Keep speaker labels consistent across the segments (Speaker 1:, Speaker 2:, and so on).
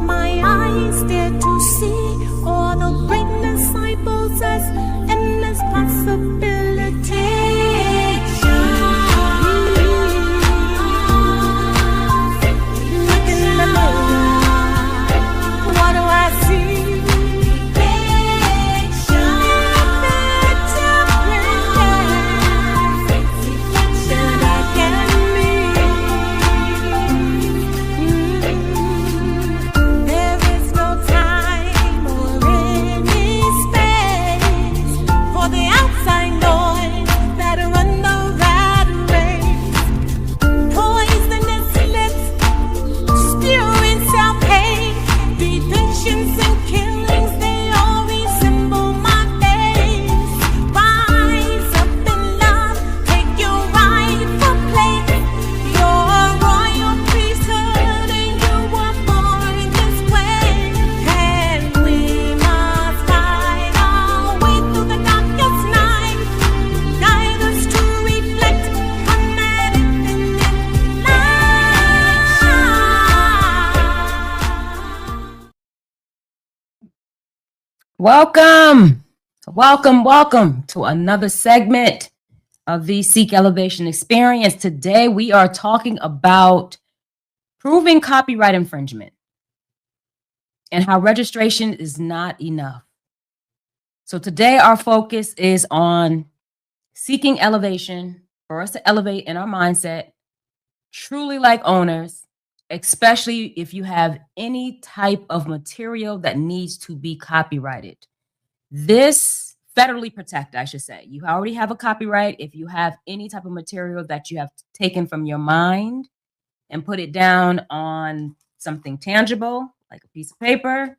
Speaker 1: my eyes dare to see all the greatness I possess, endless possibility. Look in the mirror, what do I see?
Speaker 2: Welcome to another segment of the Seek Elevation Experience. Today we are talking about proving copyright infringement and how registration is not enough. So today our focus is on seeking elevation, for us to elevate in our mindset, truly like owners, especially if you have any type of material that needs to be copyrighted. This federally protected, I should say. You already have a copyright if you have any type of material that you have taken from your mind and put it down on something tangible, like a piece of paper,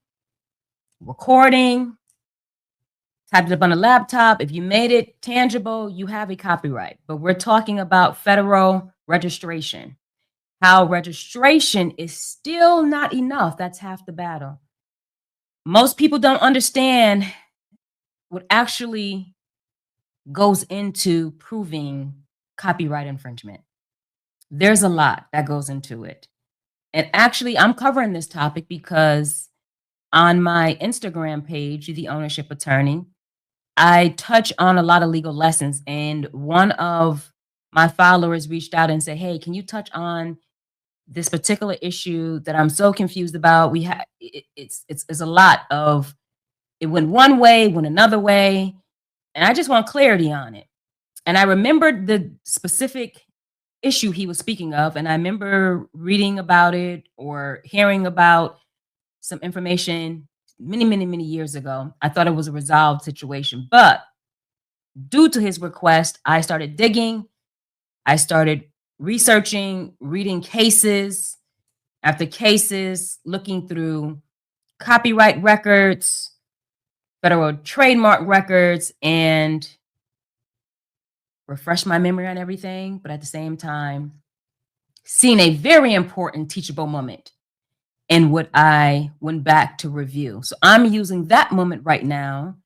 Speaker 2: recording, typed it up on a laptop. If you made it tangible, you have a copyright. But we're talking about federal registration. How registration is still not enough. That's half the battle. Most people don't understand what actually goes into proving copyright infringement. There's a lot that goes into it. And actually, I'm covering this topic because on my Instagram page, The Ownership Attorney, I touch on a lot of legal lessons. And one of my followers reached out and said, hey, can you touch on this particular issue that I'm so confused about? It's a lot of, it went one way, went another way, and I just want clarity on it. And I remembered the specific issue he was speaking of, and I remember reading about it or hearing about some information many years ago. I thought it was a resolved situation, but due to his request, I started digging. I started researching, reading cases after cases, looking through copyright records, federal trademark records, and refresh my memory on everything, but at the same time, seeing a very important teachable moment in what I went back to review. So I'm using that moment right now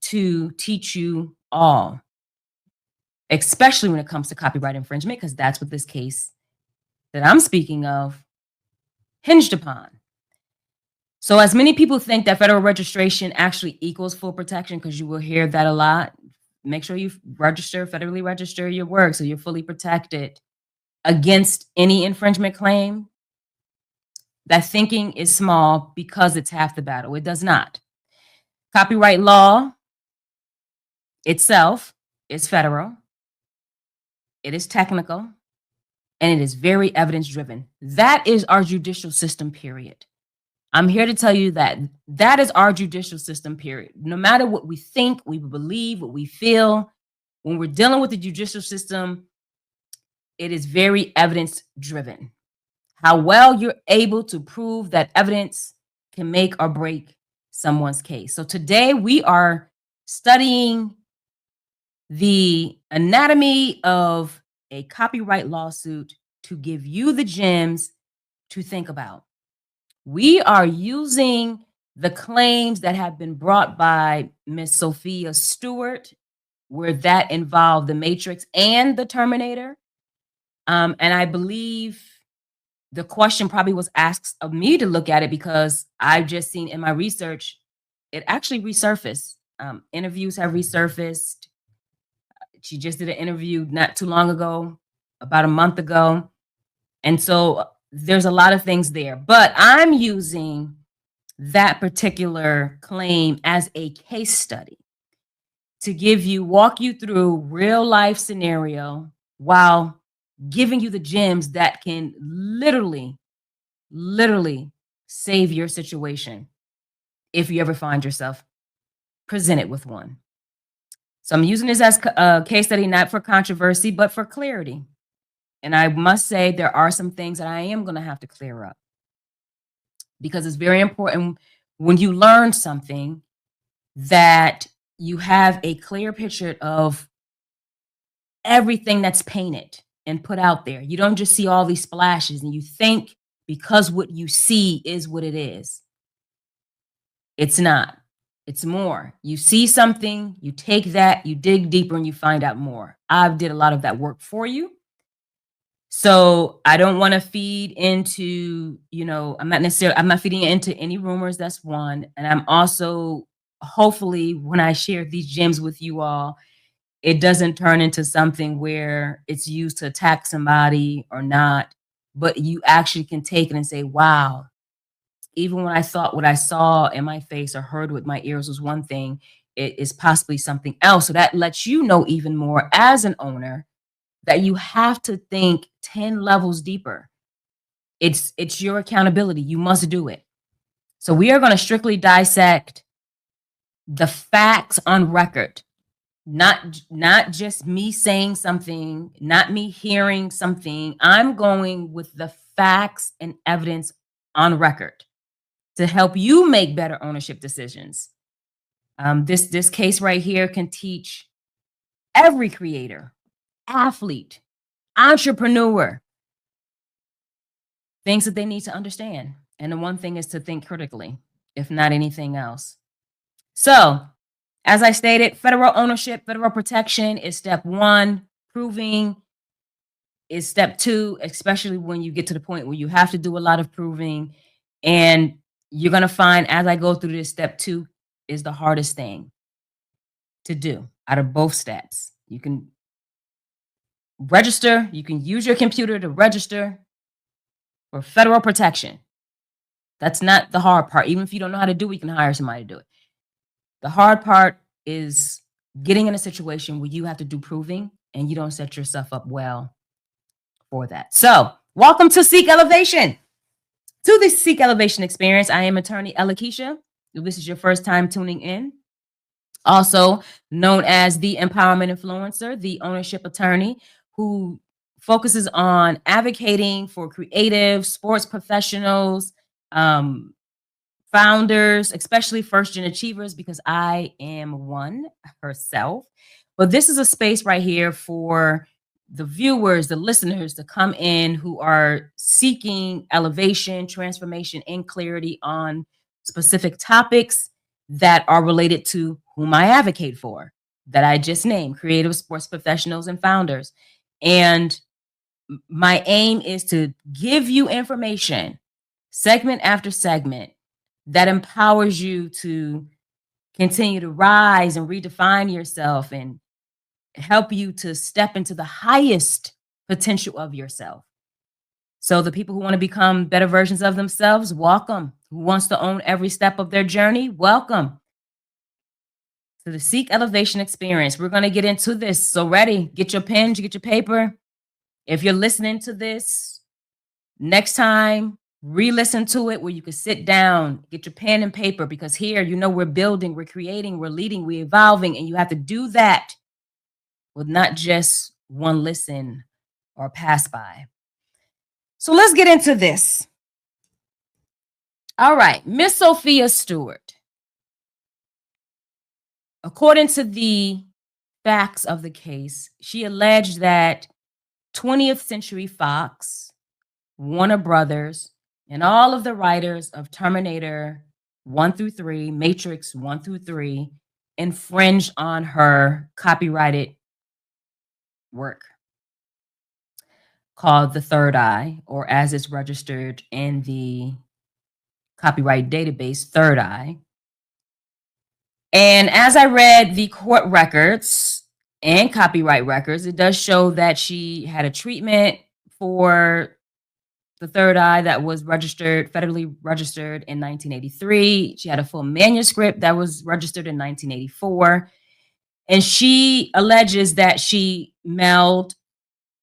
Speaker 2: to teach you all, especially when it comes to copyright infringement, because that's what this case that I'm speaking of hinged upon. So as many people think that federal registration actually equals full protection, because you will hear that a lot, make sure you federally register your work so you're fully protected against any infringement claim. That thinking is small because it's half the battle. It does not. Copyright law itself is federal. It is technical, and it is very evidence-driven. That is our judicial system, period. I'm here to tell you that that is our judicial system, period. No matter what we think, we believe, what we feel, when we're dealing with the judicial system, it is very evidence-driven. How well you're able to prove that evidence can make or break someone's case. So today we are studying the anatomy of a copyright lawsuit to give you the gems to think about. We are using the claims that have been brought by Miss Sophia Stewart, where that involved the Matrix and the Terminator. And I believe the question probably was asked of me to look at it because I've just seen in my research, it actually resurfaced. Interviews have resurfaced. She just did an interview not too long ago, about a month ago. And so there's a lot of things there, but I'm using that particular claim as a case study to walk you through real life scenario while giving you the gems that can literally save your situation if you ever find yourself presented with one. So I'm using this as a case study, not for controversy, but for clarity. And I must say there are some things that I am going to have to clear up because it's very important when you learn something that you have a clear picture of everything that's painted and put out there. You don't just see all these splashes and you think because what you see is what it is. It's not. It's more. You see something, you take that, you dig deeper and you find out more. I've did a lot of that work for you. So I don't want to feed into, I'm not feeding into any rumors. That's one. And I'm also, hopefully when I share these gems with you all, it doesn't turn into something where it's used to attack somebody or not, but you actually can take it and say, wow, even when I thought what I saw in my face or heard with my ears was one thing, it is possibly something else. So that lets you know even more as an owner that you have to think 10 levels deeper. It's your accountability. You must do it. So we are going to strictly dissect the facts on record. Not just me saying something, not me hearing something. I'm going with the facts and evidence on record to help you make better ownership decisions. This case right here can teach every creator, athlete, entrepreneur things that they need to understand. And the one thing is to think critically, if not anything else. So, as I stated, federal ownership, federal protection is step one. Proving is step two, especially when you get to the point where you have to do a lot of proving. And you're going to find as I go through this, step two is the hardest thing to do out of both steps. You can register, you can use your computer to register for federal protection. That's not the hard part. Even if you don't know how to do it, you can hire somebody to do it. The hard part is getting in a situation where you have to do proving and you don't set yourself up well for that. So, welcome to Seek Elevation. To the Seek Elevation experience, I am attorney Elakisha. If this is your first time tuning in, also known as the empowerment influencer, the ownership attorney who focuses on advocating for creative sports professionals, founders, especially first-gen achievers, because I am one herself. But this is a space right here for the viewers, the listeners to come in who are seeking elevation, transformation, and clarity on specific topics that are related to whom I advocate for, that I just named, creative sports professionals and founders. And my aim is to give you information, segment after segment, that empowers you to continue to rise and redefine yourself and help you to step into the highest potential of yourself. So the people who want to become better versions of themselves, welcome. Who wants to own every step of their journey, welcome to the Seek Elevation experience. We're going to get into this. So ready, get your pen, get your paper. If you're listening to this next time, re-listen to it where you can sit down, get your pen and paper, because here, we're building, we're creating, we're leading, we're evolving, and you have to do that with not just one listen or pass by. So let's get into this. All right, Miss Sophia Stewart. According to the facts of the case, she alleged that 20th Century Fox, Warner Brothers, and all of the writers of Terminator 1 through 3, Matrix 1 through 3, infringed on her copyrighted work. called The Third Eye, or as it's registered in the copyright database, Third Eye. And as I read the court records and copyright records, it does show that she had a treatment for the third eye that was federally registered in 1983. She had a full manuscript that was registered in 1984. And she alleges that she mailed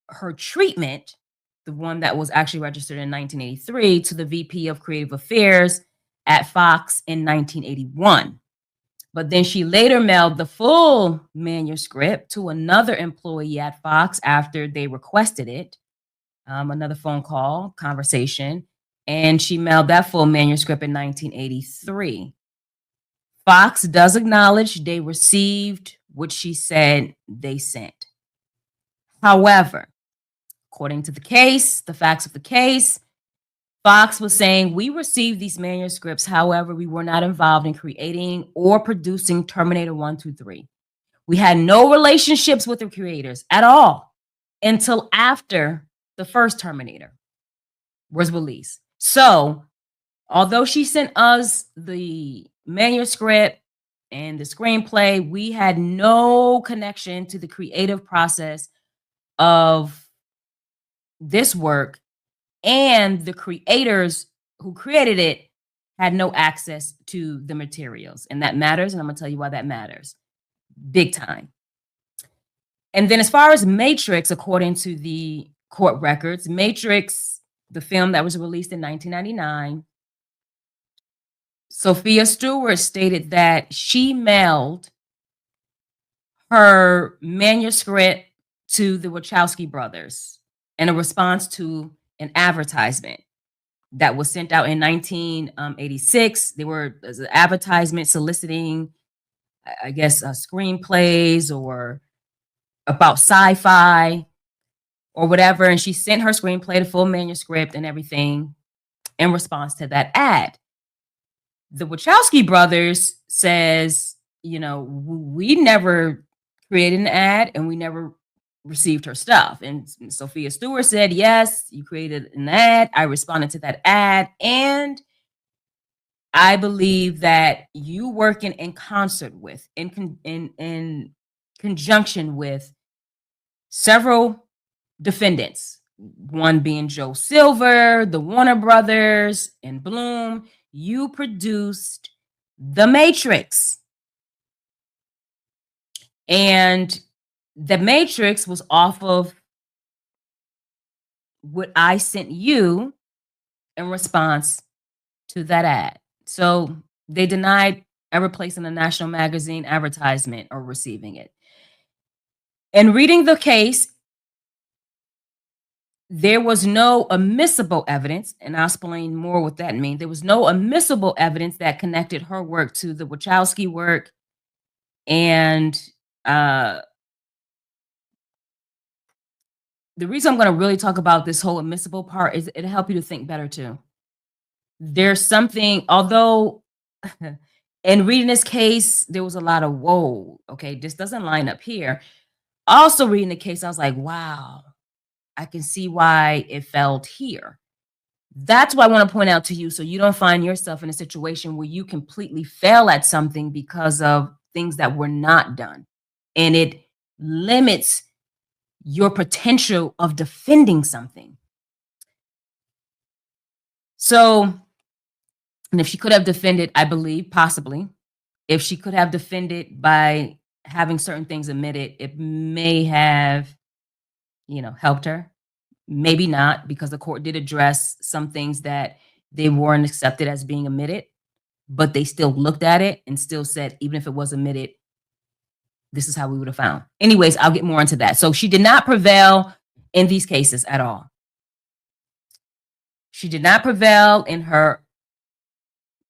Speaker 2: her treatment, the one that was actually registered in 1983, to the VP of Creative Affairs at Fox in 1981. But then she later mailed the full manuscript to another employee at Fox after they requested it. Another phone call, conversation, and she mailed that full manuscript in 1983. Fox does acknowledge they received what she said they sent. However, according to the case, the facts of the case, Fox was saying, we received these manuscripts. However, we were not involved in creating or producing Terminator 1, 2, 3. We had no relationships with the creators at all until after the first Terminator was released. So, although she sent us the manuscript and the screenplay, we had no connection to the creative process of this work, and the creators who created it had no access to the materials. And that matters, and I'm going to tell you why that matters. Big time. And then as far as Matrix, according to the court records, Matrix, the film that was released in 1999, Sophia Stewart stated that she mailed her manuscript to the Wachowski brothers in a response to an advertisement that was sent out in 1986. There was an advertisement soliciting, I guess, screenplays or about sci-fi or whatever. And she sent her screenplay, the full manuscript and everything in response to that ad. The Wachowski brothers says, we never created an ad and we never received her stuff. And Sophia Stewart said, yes, you created an ad. I responded to that ad. And I believe that you working in concert with, in conjunction with several defendants, one being Joe Silver, the Warner Brothers, and Bloom, you produced The Matrix. And The Matrix was off of what I sent you in response to that ad. So they denied ever placing a national magazine advertisement or receiving it. In reading the case, there was no admissible evidence, and I'll explain more what that means. There was no admissible evidence that connected her work to the Wachowski work. And the reason I'm going to really talk about this whole admissible part is it'll help you to think better too. There's something, although in reading this case, there was a lot of, whoa, okay, this doesn't line up here. Also reading the case, I was like, wow, I can see why it failed here. That's what I want to point out to you, so you don't find yourself in a situation where you completely fail at something because of things that were not done. And it limits your potential of defending something. So, and if she could have defended, I believe, possibly, if she could have defended by having certain things admitted, it may have, helped her. Maybe not, because the court did address some things that they weren't accepted as being admitted, but they still looked at it and still said, even if it was admitted, this is how we would have found. Anyways, I'll get more into that. So she did not prevail in these cases at all. She did not prevail in her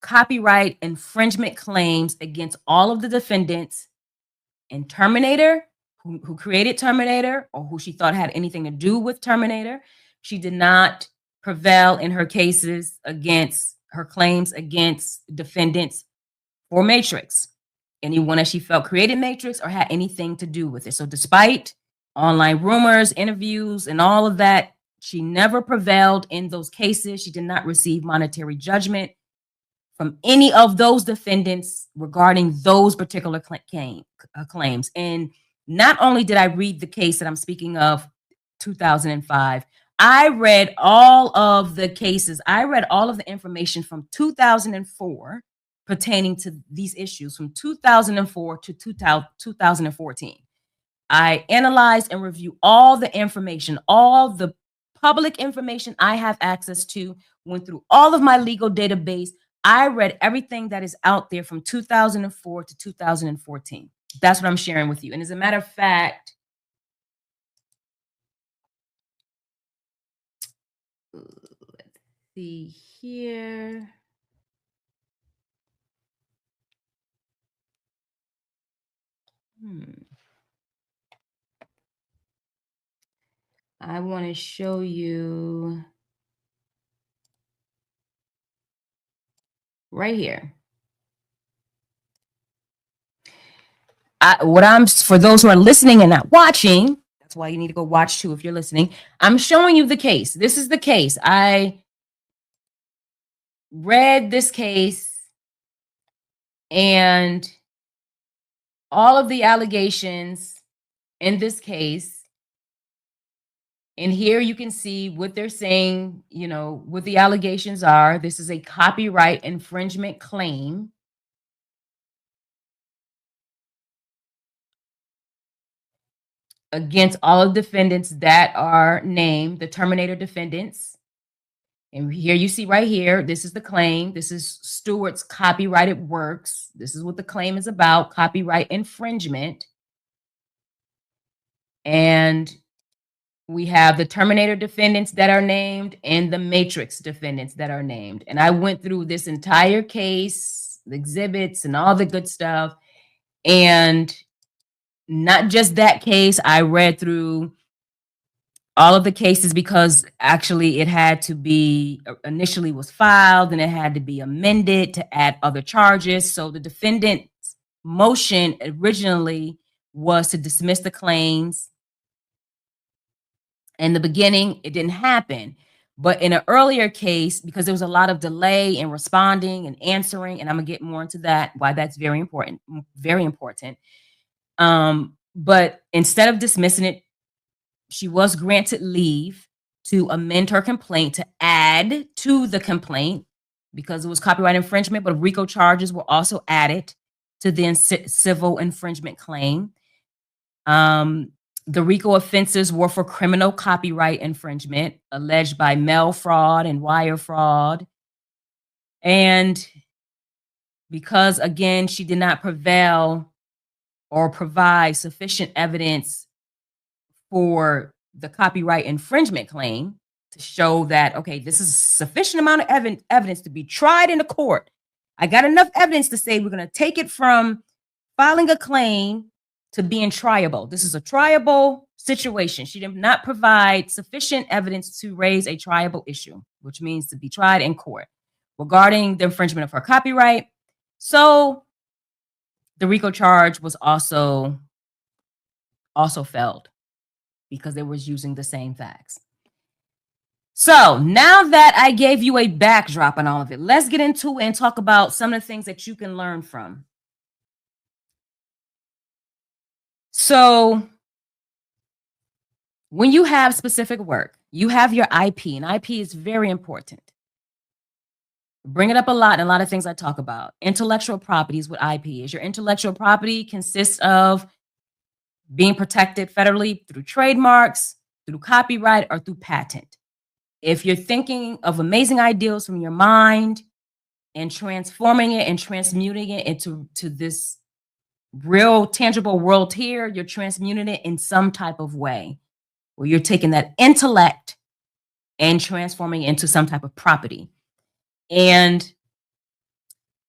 Speaker 2: copyright infringement claims against all of the defendants in Terminator, who created Terminator, or who she thought had anything to do with Terminator. She did not prevail in her cases against her claims against defendants for Matrix, anyone that she felt created Matrix or had anything to do with it. So despite online rumors, interviews, and all of that She never prevailed in those cases. She did not receive monetary judgment from any of those defendants regarding those particular claims. And not only did I read the case that I'm speaking of, 2005, I read all of the cases. I read all of the information from 2004 pertaining to these issues from 2004 to 2014. I analyzed and reviewed all the information, all the public information I have access to, went through all of my legal database. I read everything that is out there from 2004 to 2014. That's what I'm sharing with you. And as a matter of fact, let's see here. I want to show you right here. For those who are listening and not watching, that's why you need to go watch too if you're listening. I'm showing you the case. This is the case. I read this case and all of the allegations in this case. And here you can see what they're saying, what the allegations are. This is a copyright infringement claim against all of the defendants that are named, the Terminator defendants. And here you see right here, this is the claim. This is Stewart's copyrighted works. This is what the claim is about, copyright infringement. And we have the Terminator defendants that are named and the Matrix defendants that are named. And I went through this entire case, the exhibits and all the good stuff. And not just that case, I read through all of the cases because actually it had to be, initially was filed and it had to be amended to add other charges. So the defendant's motion originally was to dismiss the claims. In the beginning, it didn't happen. But in an earlier case, because there was a lot of delay in responding and answering, and I'm gonna get more into that, why that's very important, very important. But instead of dismissing it, she was granted leave to amend her complaint to add to the complaint because it was copyright infringement, but RICO charges were also added to the civil infringement claim. The RICO offenses were for criminal copyright infringement alleged by mail fraud and wire fraud. And because, again, she did not prevail or provide sufficient evidence for the copyright infringement claim to show that, okay, this is sufficient amount of evidence to be tried in a court. I got enough evidence to say we're going to take it from filing a claim to being triable. This is a triable situation. She did not provide sufficient evidence to raise a triable issue, which means to be tried in court regarding the infringement of her copyright. So the RICO charge was also failed because they was using the same facts. So now that I gave you a backdrop on all of it, let's get into it and talk about some of the things that you can learn from. So when you have specific work, you have your IP, and IP is very important. Bring it up a lot in a lot of things I talk about. Intellectual property is what IP is. Your intellectual property consists of being protected federally through trademarks, through copyright, or through patent. If you're thinking of amazing ideals from your mind and transforming it and transmuting it into this real tangible world here, you're transmuting it in some type of way where you're taking that intellect and transforming it into some type of property. And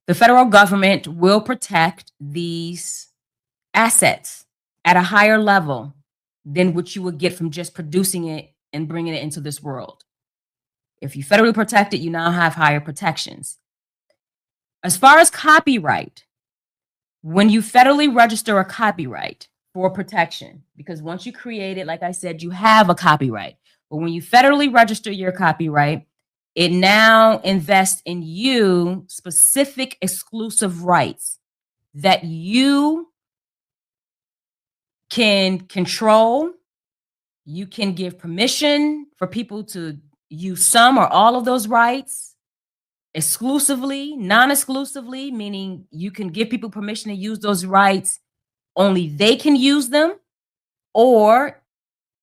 Speaker 2: the federal government will protect these assets at a higher level than what you would get from just producing it and bringing it into this world. If you federally protect it, you now have higher protections. As far as copyright, when you federally register a copyright for protection, because once you create it, like I said, you have a copyright. But when you federally register your copyright, it now invests in you specific exclusive rights that you can control. You can give permission for people to use some or all of those rights exclusively, non-exclusively, meaning you can give people permission to use those rights, only they can use them, or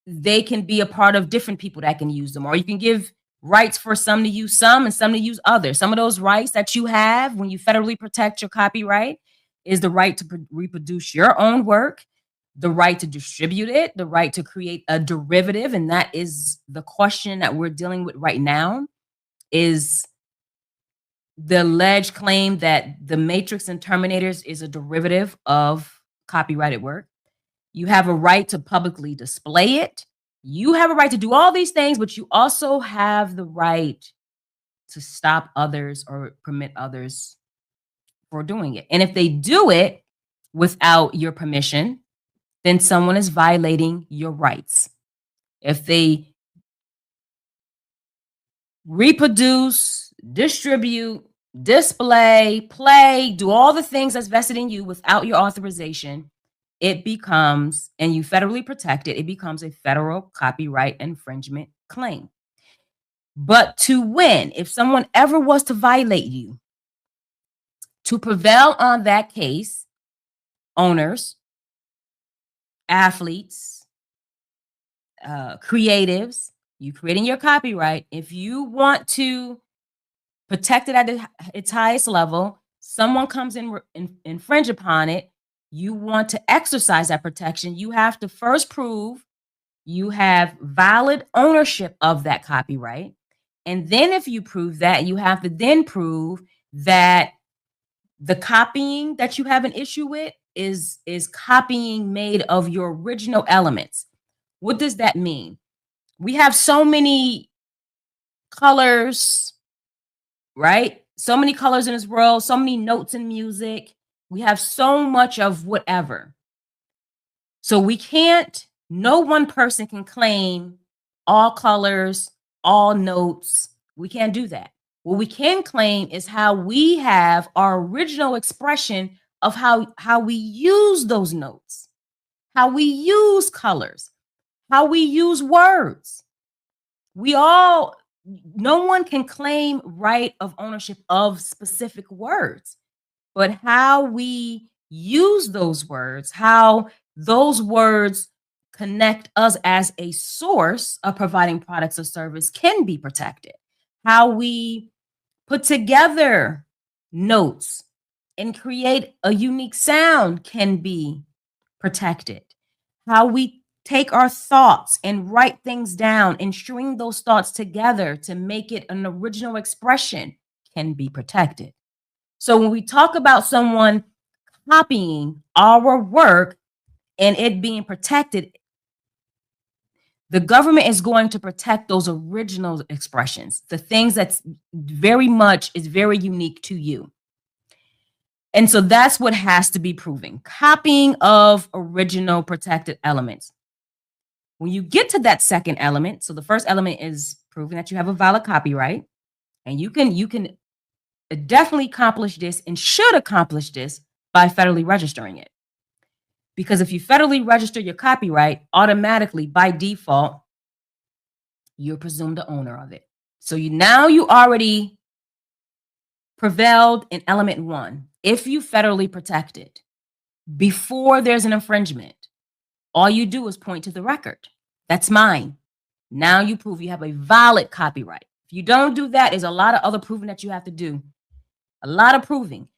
Speaker 2: they can be a part of different people that can use them, or you can give rights for some to use some and some to use others. Some of those rights that you have when you federally protect your copyright is the right to reproduce your own work, the right to distribute it, the right to create a derivative. And that is the question that we're dealing with right now, is the alleged claim that the Matrix and Terminators is a derivative of copyrighted work. You have a right to publicly display it. You have a right to do all these things, but you also have the right to stop others or permit others for doing it. And if they do it without your permission, then someone is violating your rights. If they reproduce, distribute, display, play, do all the things that's vested in you without your authorization, it becomes, and you federally protect it, it becomes a federal copyright infringement claim. But to win, if someone ever was to violate you, to prevail on that case, owners, athletes, creatives, you creating your copyright, if you want to protect it at its highest level, someone comes in infringe upon it, you want to exercise that protection, you have to first prove you have valid ownership of that copyright. And then if you prove that, you have to then prove that the copying that you have an issue with is copying made of your original elements. What does that mean? We have so many colors, right? So many colors in this world, so many notes in music. We have so much of whatever. So we can't, no one person can claim all colors, all notes. We can't do that. What we can claim is how we have our original expression of how we use those notes, how we use colors, how we use words. No one can claim right of ownership of specific words, but how we use those words, how those words connect us as a source of providing products or service can be protected. How we put together notes and create a unique sound can be protected. How we take our thoughts and write things down and string those thoughts together to make it an original expression can be protected. So when we talk about someone copying our work and it being protected, the government is going to protect those original expressions, the things that's very much is very unique to you. And so that's what has to be proven. Copying of original protected elements. When you get to that second element, so the first element is proving that you have a valid copyright, and you can definitely accomplish this and should accomplish this by federally registering it. Because if you federally register your copyright, automatically by default, you're presumed the owner of it. So you already prevailed in element one. If you federally protect it before there's an infringement, all you do is point to the record. That's mine. Now you prove you have a valid copyright. If you don't do that, there's a lot of other proving that you have to do. A lot of proving.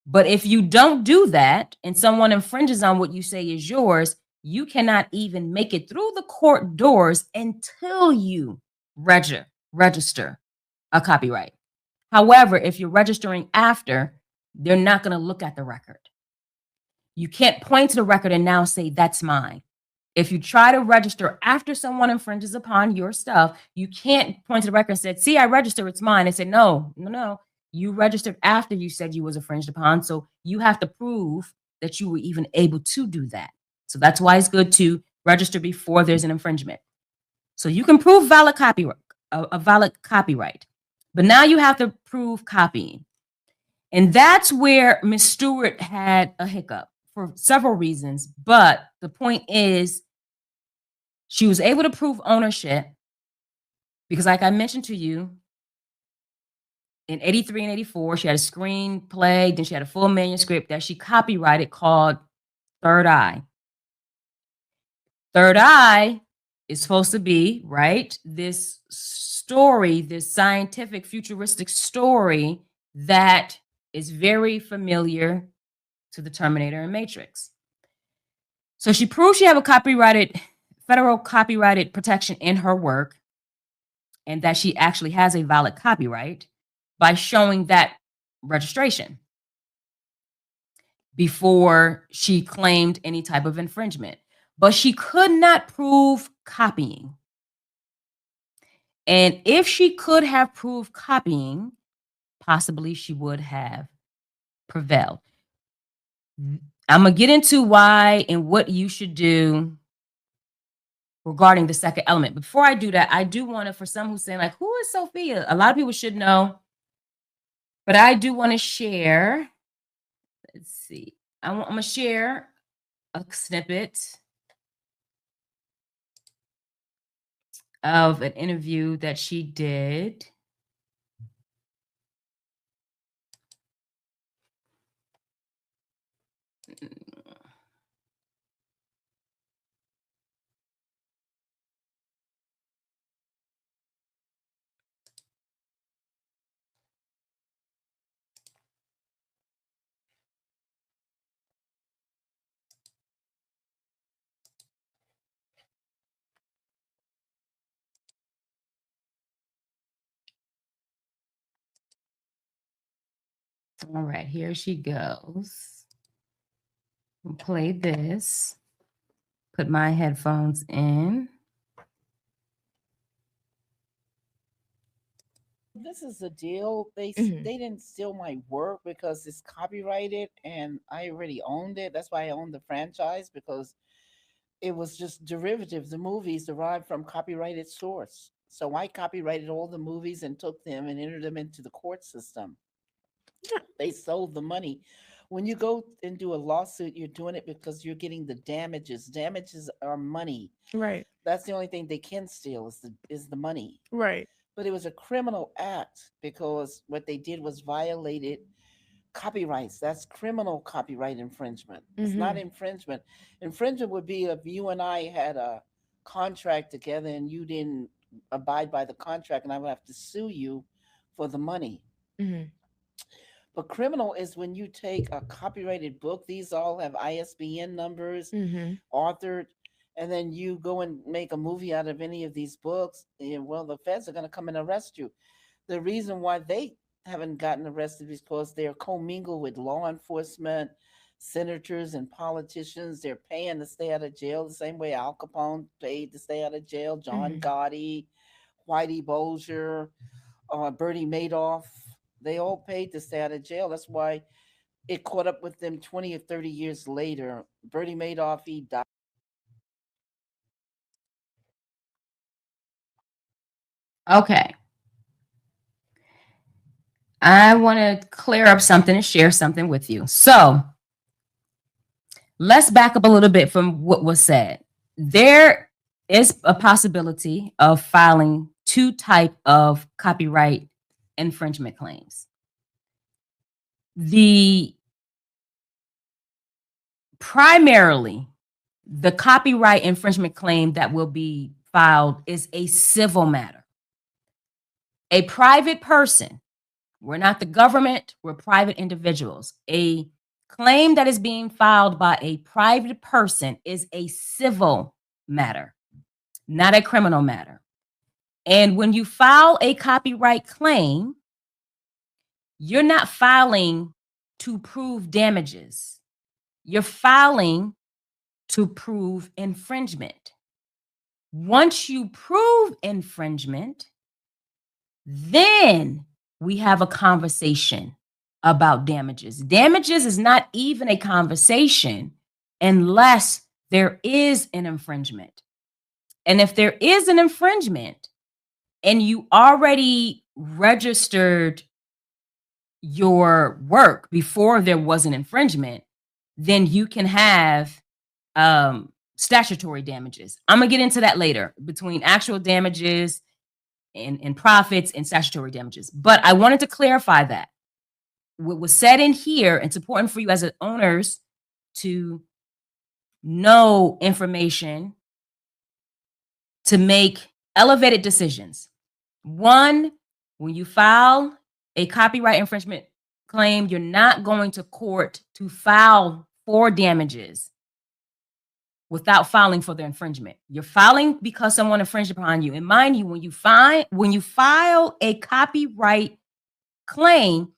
Speaker 2: But if you don't do that and someone infringes on what you say is yours, you cannot even make it through the court doors until you register a copyright. However, if you're registering after, they're not going to look at the record. You can't point to the record and now say, that's mine. If you try to register after someone infringes upon your stuff, you can't point to the record and say, see, I register, it's mine. And say, no. You registered after you said you was infringed upon. So you have to prove that you were even able to do that. So that's why it's good to register before there's an infringement. So you can prove valid copyright, a valid copyright, but now you have to prove copying. And that's where Miss Stewart had a hiccup for several reasons. But the point is, she was able to prove ownership because, like I mentioned to you, in 83 and 84, she had a screenplay, then she had a full manuscript that she copyrighted called Third Eye. Third Eye is supposed to be, right, this story, this scientific futuristic story that is very familiar to the Terminator and Matrix. So she proved she have a federal copyrighted protection in her work and that she actually has a valid copyright by showing that registration before she claimed any type of infringement. But she could not prove copying. And if she could have proved copying, possibly she would have prevailed. I'm going to get into why and what you should do regarding the second element. Before I do that, I do want to, for some who's saying, like, who is Sophia? A lot of people should know, but I do want to share. Let's see. I'm going to share a snippet of an interview that she did. All right, here she goes. I'll play this. Put my headphones in.
Speaker 3: This is a deal. They didn't steal my work because it's copyrighted and I already owned it. That's why I owned the franchise, because it was just derivative. The movies derived from copyrighted source. So I copyrighted all the movies and took them and entered them into the court system. They sold the money. When you go and do a lawsuit, you're doing it because you're getting the damages. Damages are money.
Speaker 4: Right.
Speaker 3: That's the only thing they can steal is the money.
Speaker 4: Right.
Speaker 3: But it was a criminal act because what they did was violated copyrights. That's criminal copyright infringement. It's not infringement. Infringement would be if you and I had a contract together and you didn't abide by the contract, and I would have to sue you for the money. But criminal is when you take a copyrighted book, these all have ISBN numbers, authored, and then you go and make a movie out of any of these books, and well, the feds are going to come and arrest you. The reason why they haven't gotten arrested is because they're commingled with law enforcement, senators, and politicians. They're paying to stay out of jail the same way Al Capone paid to stay out of jail, John Gotti, Whitey Bulger, Bernie Madoff. They all paid to stay out of jail. That's why it caught up with them 20 or 30 years later. Bernie Madoff, he died.
Speaker 2: Okay. I want to clear up something and share something with you. So let's back up a little bit from what was said. There is a possibility of filing two type of copyright infringement claims. Primarily, the copyright infringement claim that will be filed is a civil matter. A private person, we're not the government, we're private individuals. A claim that is being filed by a private person is a civil matter, not a criminal matter. And when you file a copyright claim, you're not filing to prove damages. You're filing to prove infringement. Once you prove infringement, then we have a conversation about damages. Damages is not even a conversation unless there is an infringement. And if there is an infringement and you already registered your work before there was an infringement, then you can have statutory damages. I'm gonna get into that later between actual damages and profits and statutory damages. But I wanted to clarify that what was said in here, it's important for you as owners to know information to make elevated decisions. One, when you file a copyright infringement claim, you're not going to court to file for damages without filing for the infringement. You're filing because someone infringed upon you. And mind you, when you file a copyright claim,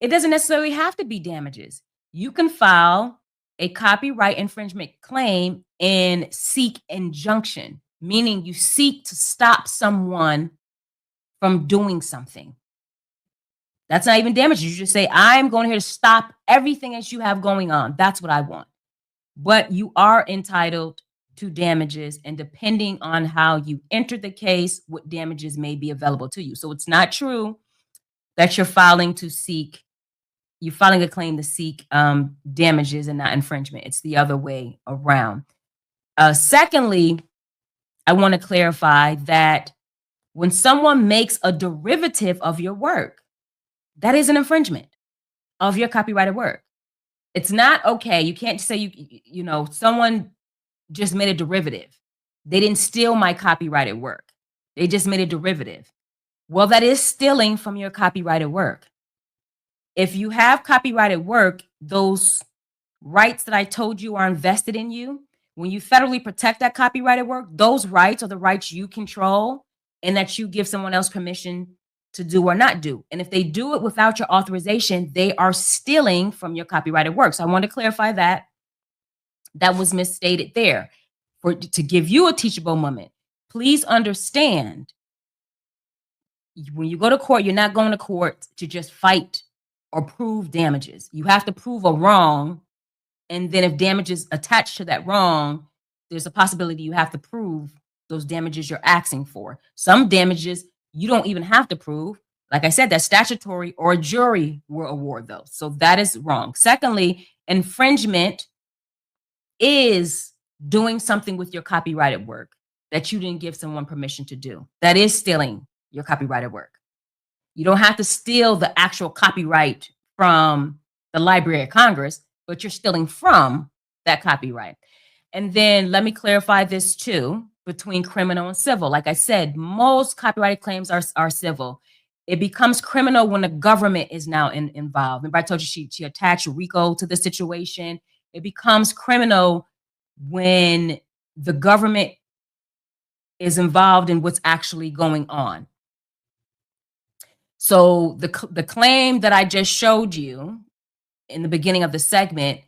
Speaker 2: it doesn't necessarily have to be damages. You can file a copyright infringement claim and seek injunction, meaning you seek to stop someone from doing something. That's not even damages. You just say, I'm going here to stop everything that you have going on. That's what I want. But you are entitled to damages, and depending on how you entered the case, what damages may be available to you. So it's not true that you're filing a claim to seek damages and not infringement. It's the other way around. Secondly, I want to clarify that when someone makes a derivative of your work, that is an infringement of your copyrighted work. It's not okay. You can't say someone just made a derivative. They didn't steal my copyrighted work. They just made a derivative. Well, that is stealing from your copyrighted work. If you have copyrighted work, those rights that I told you are invested in you. When you federally protect that copyrighted work, those rights are the rights you control and that you give someone else permission to do or not do. And if they do it without your authorization, they are stealing from your copyrighted work. So I want to clarify that. That was misstated there. To give you a teachable moment, please understand, when you go to court, you're not going to court to just fight or prove damages. You have to prove a wrong. And then if damages attached to that wrong, there's a possibility you have to prove those damages you're asking for. Some damages you don't even have to prove. Like I said, that's statutory, or a jury will award those. So that is wrong. Secondly, infringement is doing something with your copyrighted work that you didn't give someone permission to do. That is stealing your copyrighted work. You don't have to steal the actual copyright from the Library of Congress, but you're stealing from that copyright. And then let me clarify this too, between criminal and civil. Like I said, most copyright claims are civil. It becomes criminal when the government is now involved. Remember I told you she attached RICO to the situation. It becomes criminal when the government is involved in what's actually going on. So the claim that I just showed you in the beginning of the segment,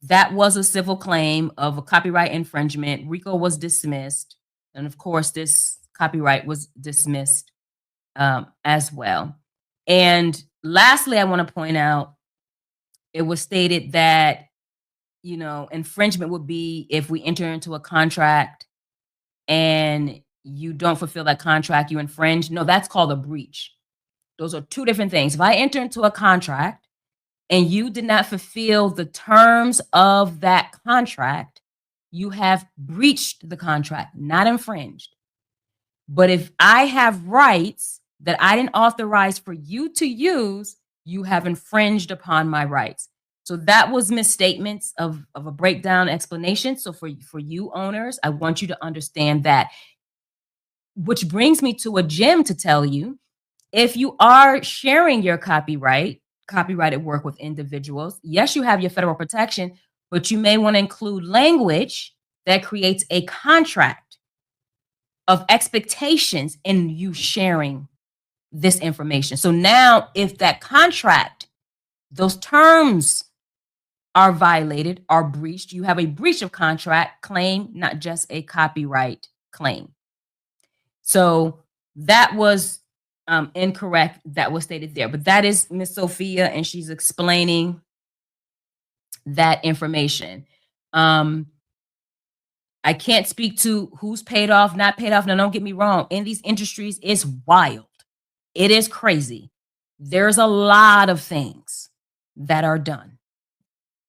Speaker 2: that was a civil claim of a copyright infringement. RICO was dismissed. And of course, this copyright was dismissed as well. And lastly, I want to point out, it was stated that, infringement would be if we enter into a contract and you don't fulfill that contract, you infringe. No, that's called a breach. Those are two different things. If I enter into a contract and you did not fulfill the terms of that contract, you have breached the contract, not infringed. But if I have rights that I didn't authorize for you to use, you have infringed upon my rights. So that was misstatements of a breakdown explanation. So for you owners, I want you to understand that. Which brings me to a gem to tell you, if you are sharing your copyrighted work with individuals, yes, you have your federal protection, but you may want to include language that creates a contract of expectations in you sharing this information. So now if that contract, those terms are violated, are breached, you have a breach of contract claim, not just a copyright claim. So that was incorrect. That was stated there, but that is Miss Sophia, and she's explaining that information. I I can't speak to who's paid off, not paid off. Now, don't get me wrong. In these industries, it's wild. It is crazy. There's a lot of things that are done.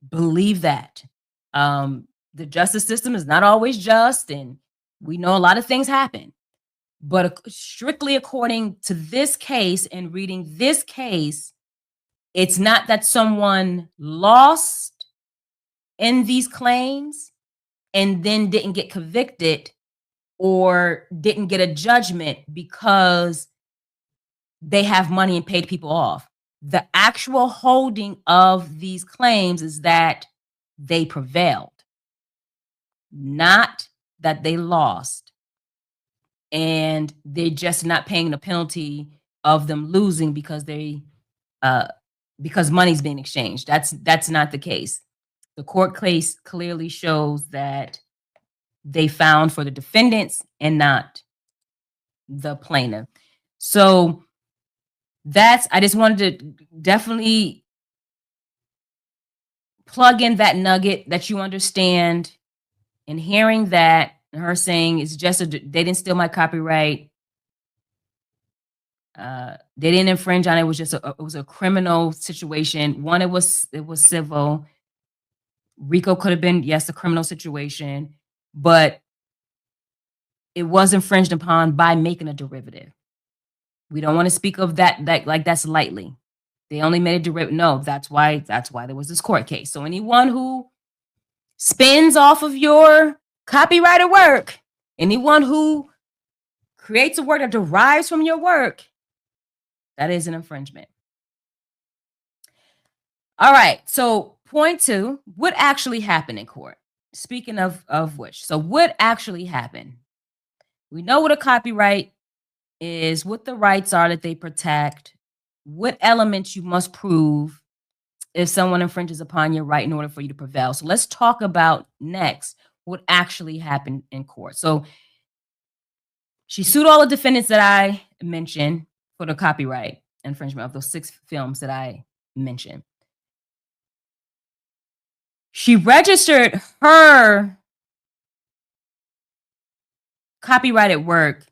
Speaker 2: Believe that. The justice system is not always just, and we know a lot of things happen. But strictly according to this case and reading this case, it's not that someone lost in these claims and then didn't get convicted or didn't get a judgment because they have money and paid people off. The actual holding of these claims is that they prevailed, not that they lost. And they're just not paying the penalty of them losing because because money's being exchanged. That's not the case. The court case clearly shows that they found for the defendants and not the plaintiff. So I just wanted to definitely plug in that nugget that you understand. And hearing that, her saying it's just they didn't steal my copyright. They didn't infringe on it. It was just it was a criminal situation. One, it was civil. RICO could have been, yes, a criminal situation, but it was infringed upon by making a derivative. We don't want to speak of that like that's lightly. They only made a derivative. No, that's why there was this court case. So anyone who spins off of your copyrighted work, anyone who creates a work that derives from your work, that is an infringement. All right. So point 2, what actually happened in court? Speaking of which, so what actually happened? We know what a copyright is, what the rights are that they protect, what elements you must prove if someone infringes upon your right in order for you to prevail. So let's talk about next what actually happened in court. So she sued all the defendants that I mentioned for the copyright infringement of those 6 films that I mentioned. She registered her copyrighted work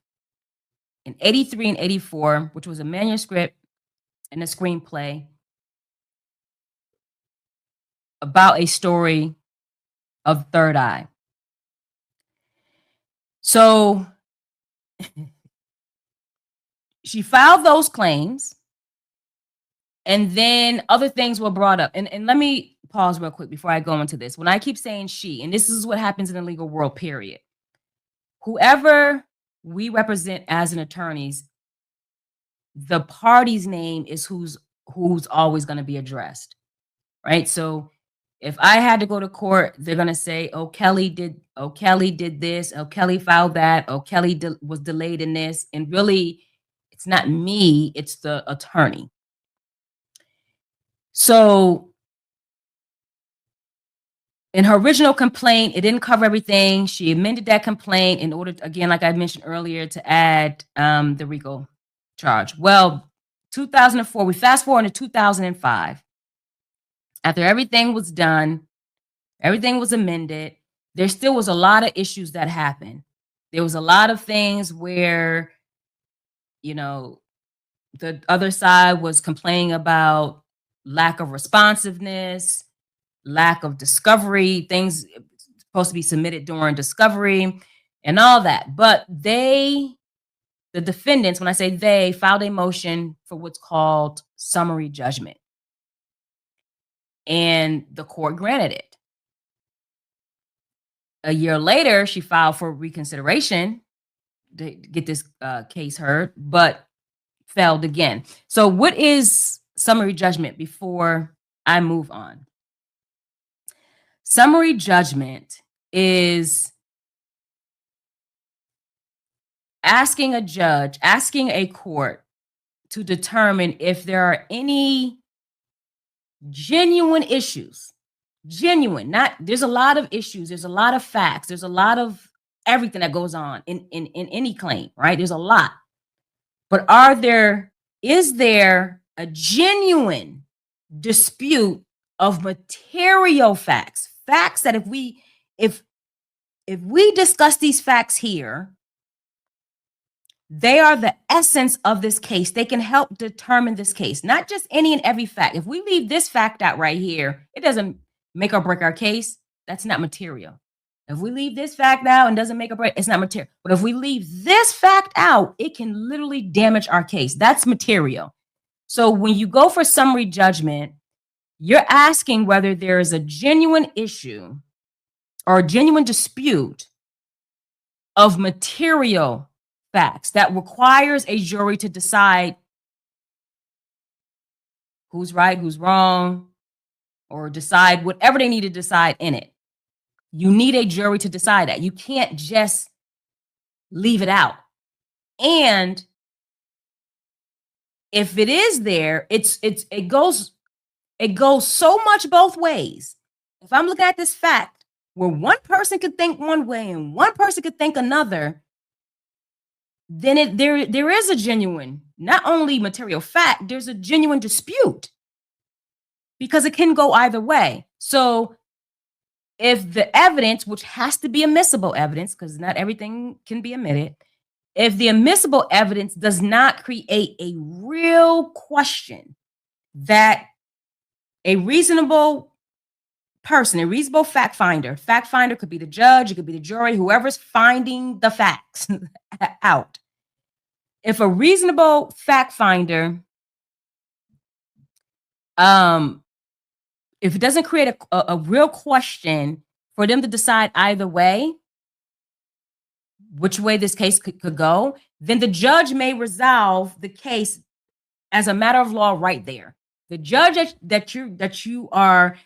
Speaker 2: in 83 and 84, which was a manuscript and a screenplay about a story of Third Eye. So she filed those claims, and then other things were brought up. And let me pause real quick before I go into this. When I keep saying she, and this is what happens in the legal world, period. Whoever we represent as an attorneys, the party's name is who's always going to be addressed, right? So if I had to go to court, they're going to say, oh, Kelly did this, oh, Kelly filed that, oh, Kelly was delayed in this. And really, it's not me, it's the attorney. So in her original complaint, it didn't cover everything. She amended that complaint in order, again, like I mentioned earlier, to add the RICO charge. Well, 2004, we fast forward to 2005. After everything was done, everything was amended, there still was a lot of issues that happened. There was a lot of things where, the other side was complaining about lack of responsiveness, lack of discovery, things supposed to be submitted during discovery and all that. But the defendants, when I say they, filed a motion for what's called summary judgment. And the court granted it. A year later, she filed for reconsideration to get this case heard, but failed again. So what is summary judgment before I move on? Summary judgment is asking a court to determine if there are any genuine issues. There's a lot of issues, there's a lot of facts, there's a lot of everything that goes on in any claim, right? There's a lot. But is there a genuine dispute of material facts that if if we discuss these facts here, they are the essence of this case. They can help determine this case, not just any and every fact. If we leave this fact out right here, it doesn't make or break our case. That's not material. If we leave this fact out and doesn't make or break, it's not material. But if we leave this fact out, it can literally damage our case. That's material. So when you go for summary judgment, you're asking whether there is a genuine issue or a genuine dispute of material facts that requires a jury to decide who's right, who's wrong, or decide whatever they need to decide in it. You need a jury to decide that. You can't just leave it out. And if it is there, it goes so much both ways. If I'm looking at this fact where one person could think one way and one person could think another, then there is a genuine, not only material fact, there's a genuine dispute because it can go either way. So if the evidence, which has to be admissible evidence, because not everything can be admitted, if the admissible evidence does not create a real question that a reasonable person, a reasonable fact finder could be the judge, it could be the jury, whoever's finding the facts out. If a reasonable fact finder, if it doesn't create a real question for them to decide either way, which way this case could go, then the judge may resolve the case as a matter of law right there. The judge that you are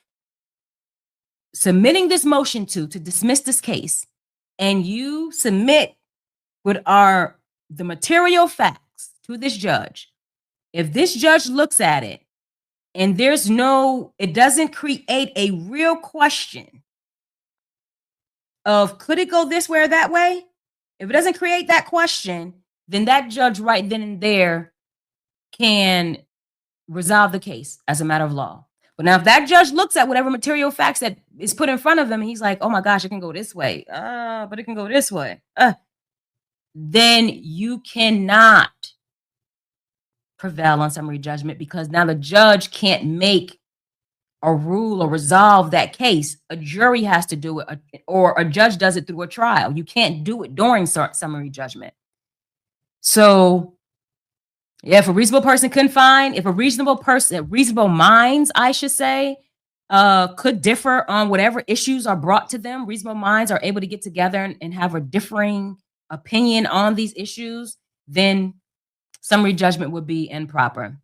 Speaker 2: submitting this motion to dismiss this case, and you submit what are the material facts to this judge. If this judge looks at it and it doesn't create a real question of could it go this way or that way? If it doesn't create that question, then that judge right then and there can resolve the case as a matter of law. But now if that judge looks at whatever material facts that is put in front of him, and he's like, oh my gosh, it can go this way, but it can go this way, then you cannot prevail on summary judgment because now the judge can't make a rule or resolve that case. A jury has to do it, or a judge does it through a trial. You can't do it during summary judgment. So yeah, if a reasonable person couldn't find, if a reasonable minds, I should say, could differ on whatever issues are brought to them, reasonable minds are able to get together and have a differing opinion on these issues, then summary judgment would be improper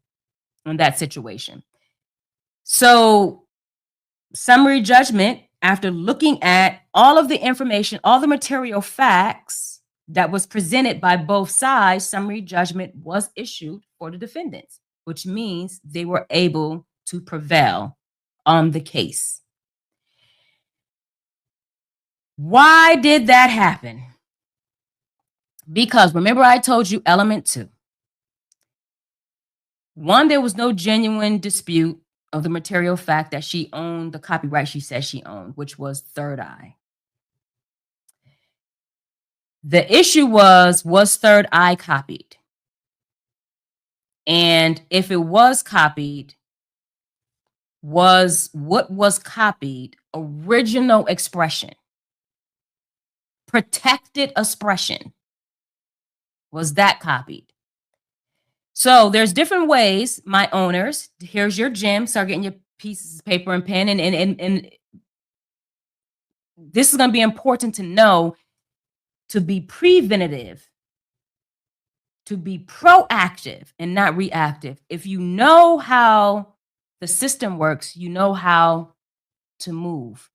Speaker 2: in that situation. So summary judgment, after looking at all of the information, all the material facts that was presented by both sides, summary judgment was issued for the defendants, which means they were able to prevail on the case. Why did that happen? Because remember I told you element 2. One, there was no genuine dispute of the material fact that she owned the copyright she said she owned, which was Third Eye. The issue was Third Eye copied? And if it was copied, what was copied original expression? Protected expression? Was that copied? So there's different ways, my owners. Here's your gem. Start getting your pieces of paper and pen. And this is going to be important to know, to be preventative, to be proactive and not reactive. If you know how the system works, you know how to move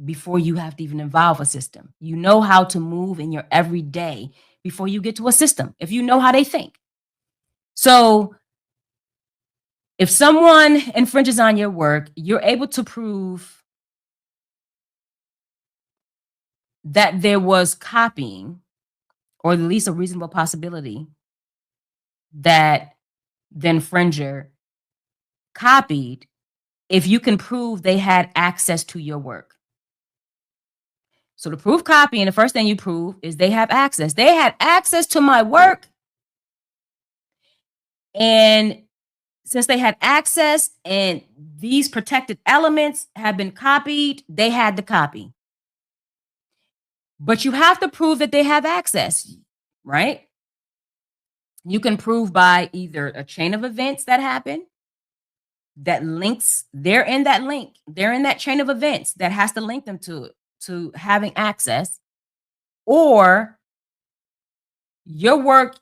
Speaker 2: before you have to even involve a system. You know how to move in your everyday before you get to a system, if you know how they think. So if someone infringes on your work, you're able to prove that there was copying, or at least a reasonable possibility that the infringer copied, if you can prove they had access to your work. So to prove copying, the first thing you prove is they have access. They had access to my work. And since they had access and these protected elements have been copied, they had the copy. But you have to prove that they have access, right? You can prove by either a chain of events that happen, that links, they're in that link, they're in that chain of events that has to link them to having access, or your work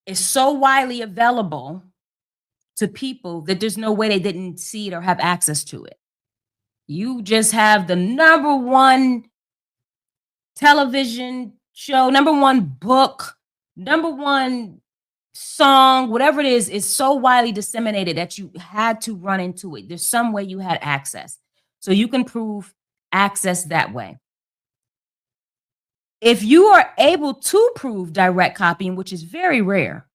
Speaker 2: is so widely available to people that there's no way they didn't see it or have access to it. You just have the number one television show, number one book, number one song, whatever it is so widely disseminated that you had to run into it. There's some way you had access. So you can prove access that way. If you are able to prove direct copying, which is very rare,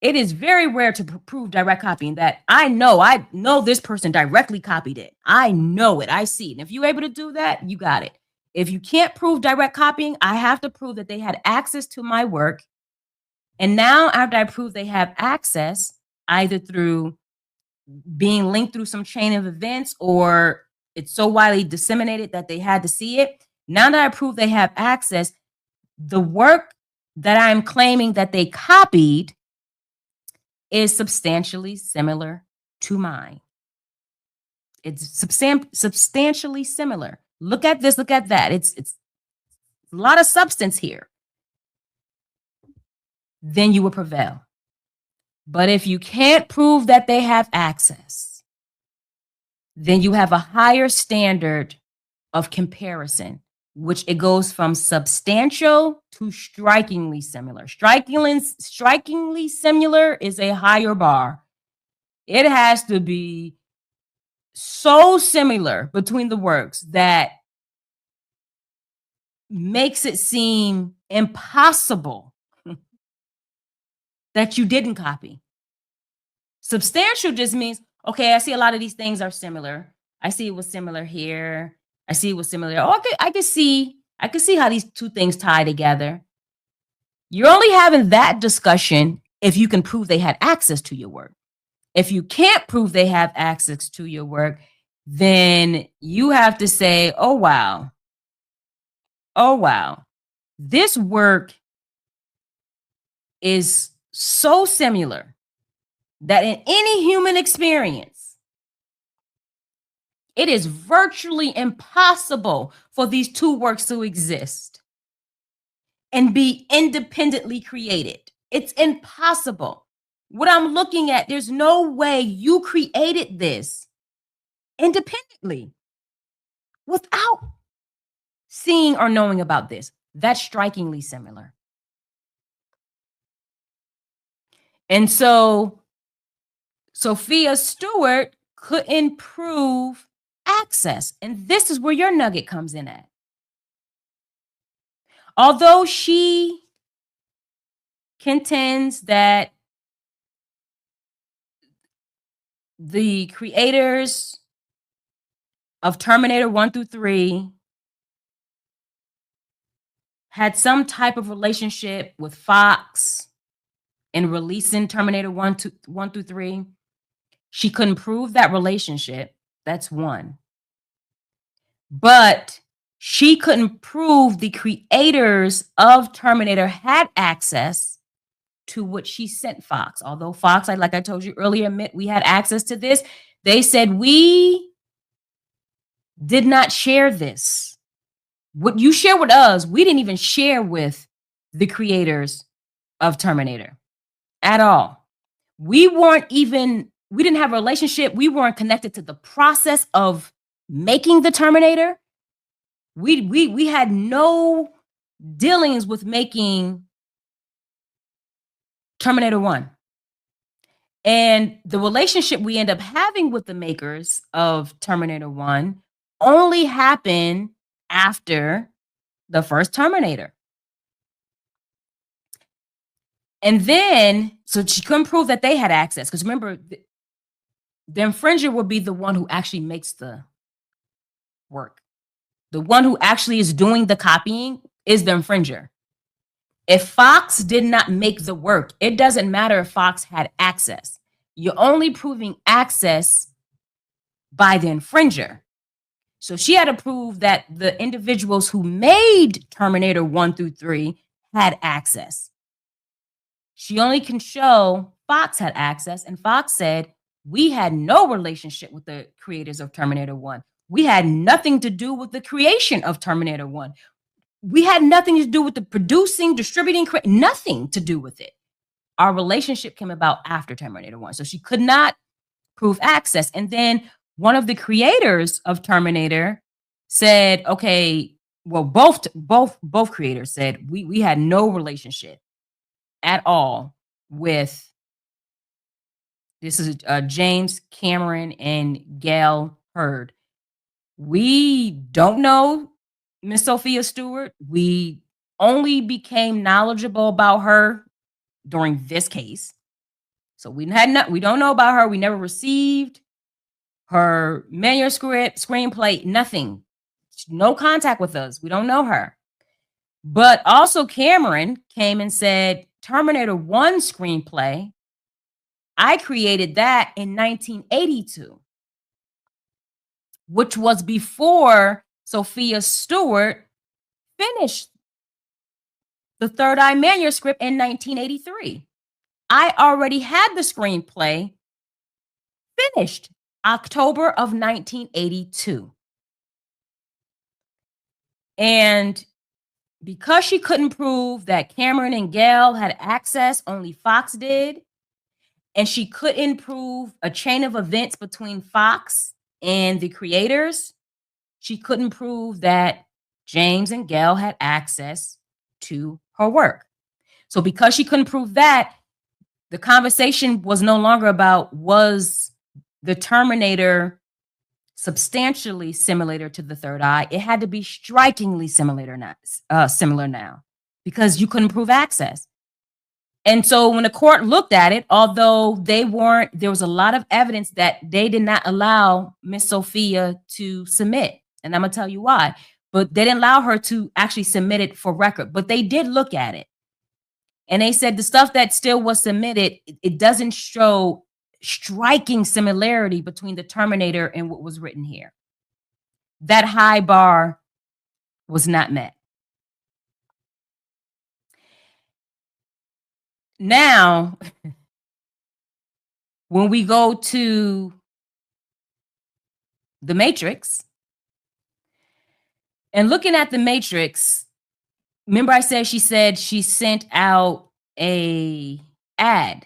Speaker 2: it is very rare to prove direct copying, that I know this person directly copied it. I know it. I see it. And if you're able to do that, you got it. If you can't prove direct copying, I have to prove that they had access to my work. And now after I prove they have access, either through being linked through some chain of events or it's so widely disseminated that they had to see it, now that I prove they have access, the work that I'm claiming that they copied is substantially similar to mine. It's substantially similar. Look at this, look at that. It's a lot of substance here. Then you will prevail. But if you can't prove that they have access, then you have a higher standard of comparison, which it goes from substantial to strikingly similar. Strikingly similar is a higher bar. It has to be so similar between the works that makes it seem impossible that you didn't copy. Substantial just means, okay, I see a lot of these things are similar. I see it was similar here. I see it was similar. Oh, I could see how these two things tie together. You're only having that discussion if you can prove they had access to your work. If you can't prove they have access to your work, then you have to say, oh, wow, this work is so similar that in any human experience, it is virtually impossible for these two works to exist and be independently created. It's impossible. What I'm looking at, there's no way you created this independently without seeing or knowing about this. That's strikingly similar. And so Sophia Stewart couldn't prove access. And this is where your nugget comes in at. Although she contends that the creators of Terminator 1 through 3 had some type of relationship with Fox in releasing Terminator 1 through 3, she couldn't prove that relationship. That's one. But she couldn't prove the creators of Terminator had access to what she sent Fox. Although Fox, like I told you earlier, admit we had access to this. They said we did not share this. What you share with us, we didn't even share with the creators of Terminator at all. We didn't have a relationship. We weren't connected to the process of making the Terminator. We had no dealings with making Terminator 1. And the relationship we end up having with the makers of Terminator 1 only happened after the first Terminator. And then, so she couldn't prove that they had access. Because remember, the infringer would be the one who actually makes the work. The one who actually is doing the copying is the infringer. If Fox did not make the work, it doesn't matter if Fox had access. You're only proving access by the infringer. So she had to prove that the individuals who made Terminator 1 through 3 had access. She only can show Fox had access, and Fox said, we had no relationship with the creators of Terminator 1. We had nothing to do with the creation of Terminator 1. We had nothing to do with the producing, distributing, nothing to do with it. Our relationship came about after Terminator 1. So she could not prove access. And then one of the creators of Terminator said, okay, well, both creators said we had no relationship at all with, this is James Cameron and Gail Hurd. We don't know Miss Sophia Stewart. We only became knowledgeable about her during this case. So we don't know about her. We never received her manuscript, screenplay, nothing. No contact with us. We don't know her. But also Cameron came and said, Terminator 1 screenplay, I created that in 1982, which was before Sophia Stewart finished the Third Eye manuscript in 1983. I already had the screenplay finished October of 1982. And because she couldn't prove that Cameron and Gail had access, only Fox did, and she couldn't prove a chain of events between Fox and the creators, she couldn't prove that James and Gail had access to her work. So because she couldn't prove that, the conversation was no longer about, was the Terminator substantially similar to the Third Eye? It had to be strikingly similar now, because you couldn't prove access. And so when the court looked at it, although there was a lot of evidence that they did not allow Miss Sophia to submit. And I'm going to tell you why. But they didn't allow her to actually submit it for record. But they did look at it. And they said the stuff that still was submitted, it doesn't show striking similarity between the Terminator and what was written here. That high bar was not met. Now, when we go to the Matrix and looking at the Matrix, remember I said she sent out an ad,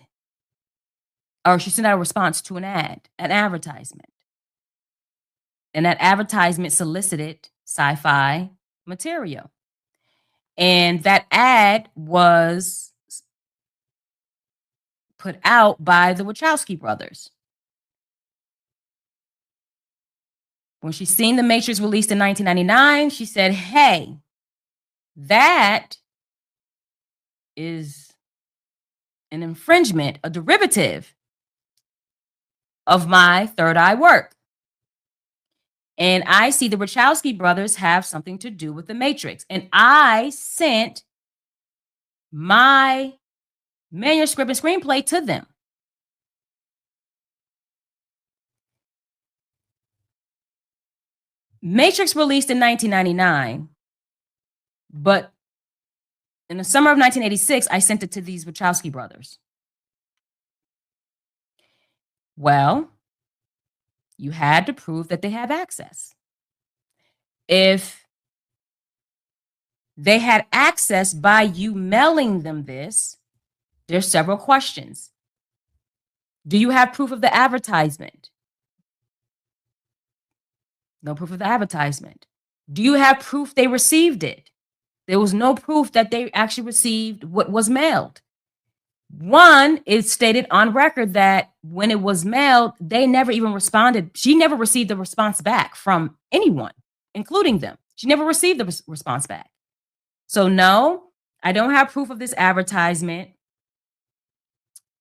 Speaker 2: or she sent out a response to an advertisement. And that advertisement solicited sci-fi material. And that ad was put out by the Wachowski brothers. When she seen The Matrix released in 1999, she said, hey, that is an infringement, a derivative of my Third Eye work. And I see the Wachowski brothers have something to do with The Matrix. And I sent my manuscript and screenplay to them. Matrix released in 1999, but in the summer of 1986, I sent it to these Wachowski brothers. Well, you had to prove that they have access. If they had access by you mailing them this, there's several questions. Do you have proof of the advertisement? No proof of the advertisement. Do you have proof they received it? There was no proof that they actually received what was mailed. One, it stated on record that when it was mailed, they never even responded. She never received the response back from anyone, including them. She never received the response back. So no, I don't have proof of this advertisement.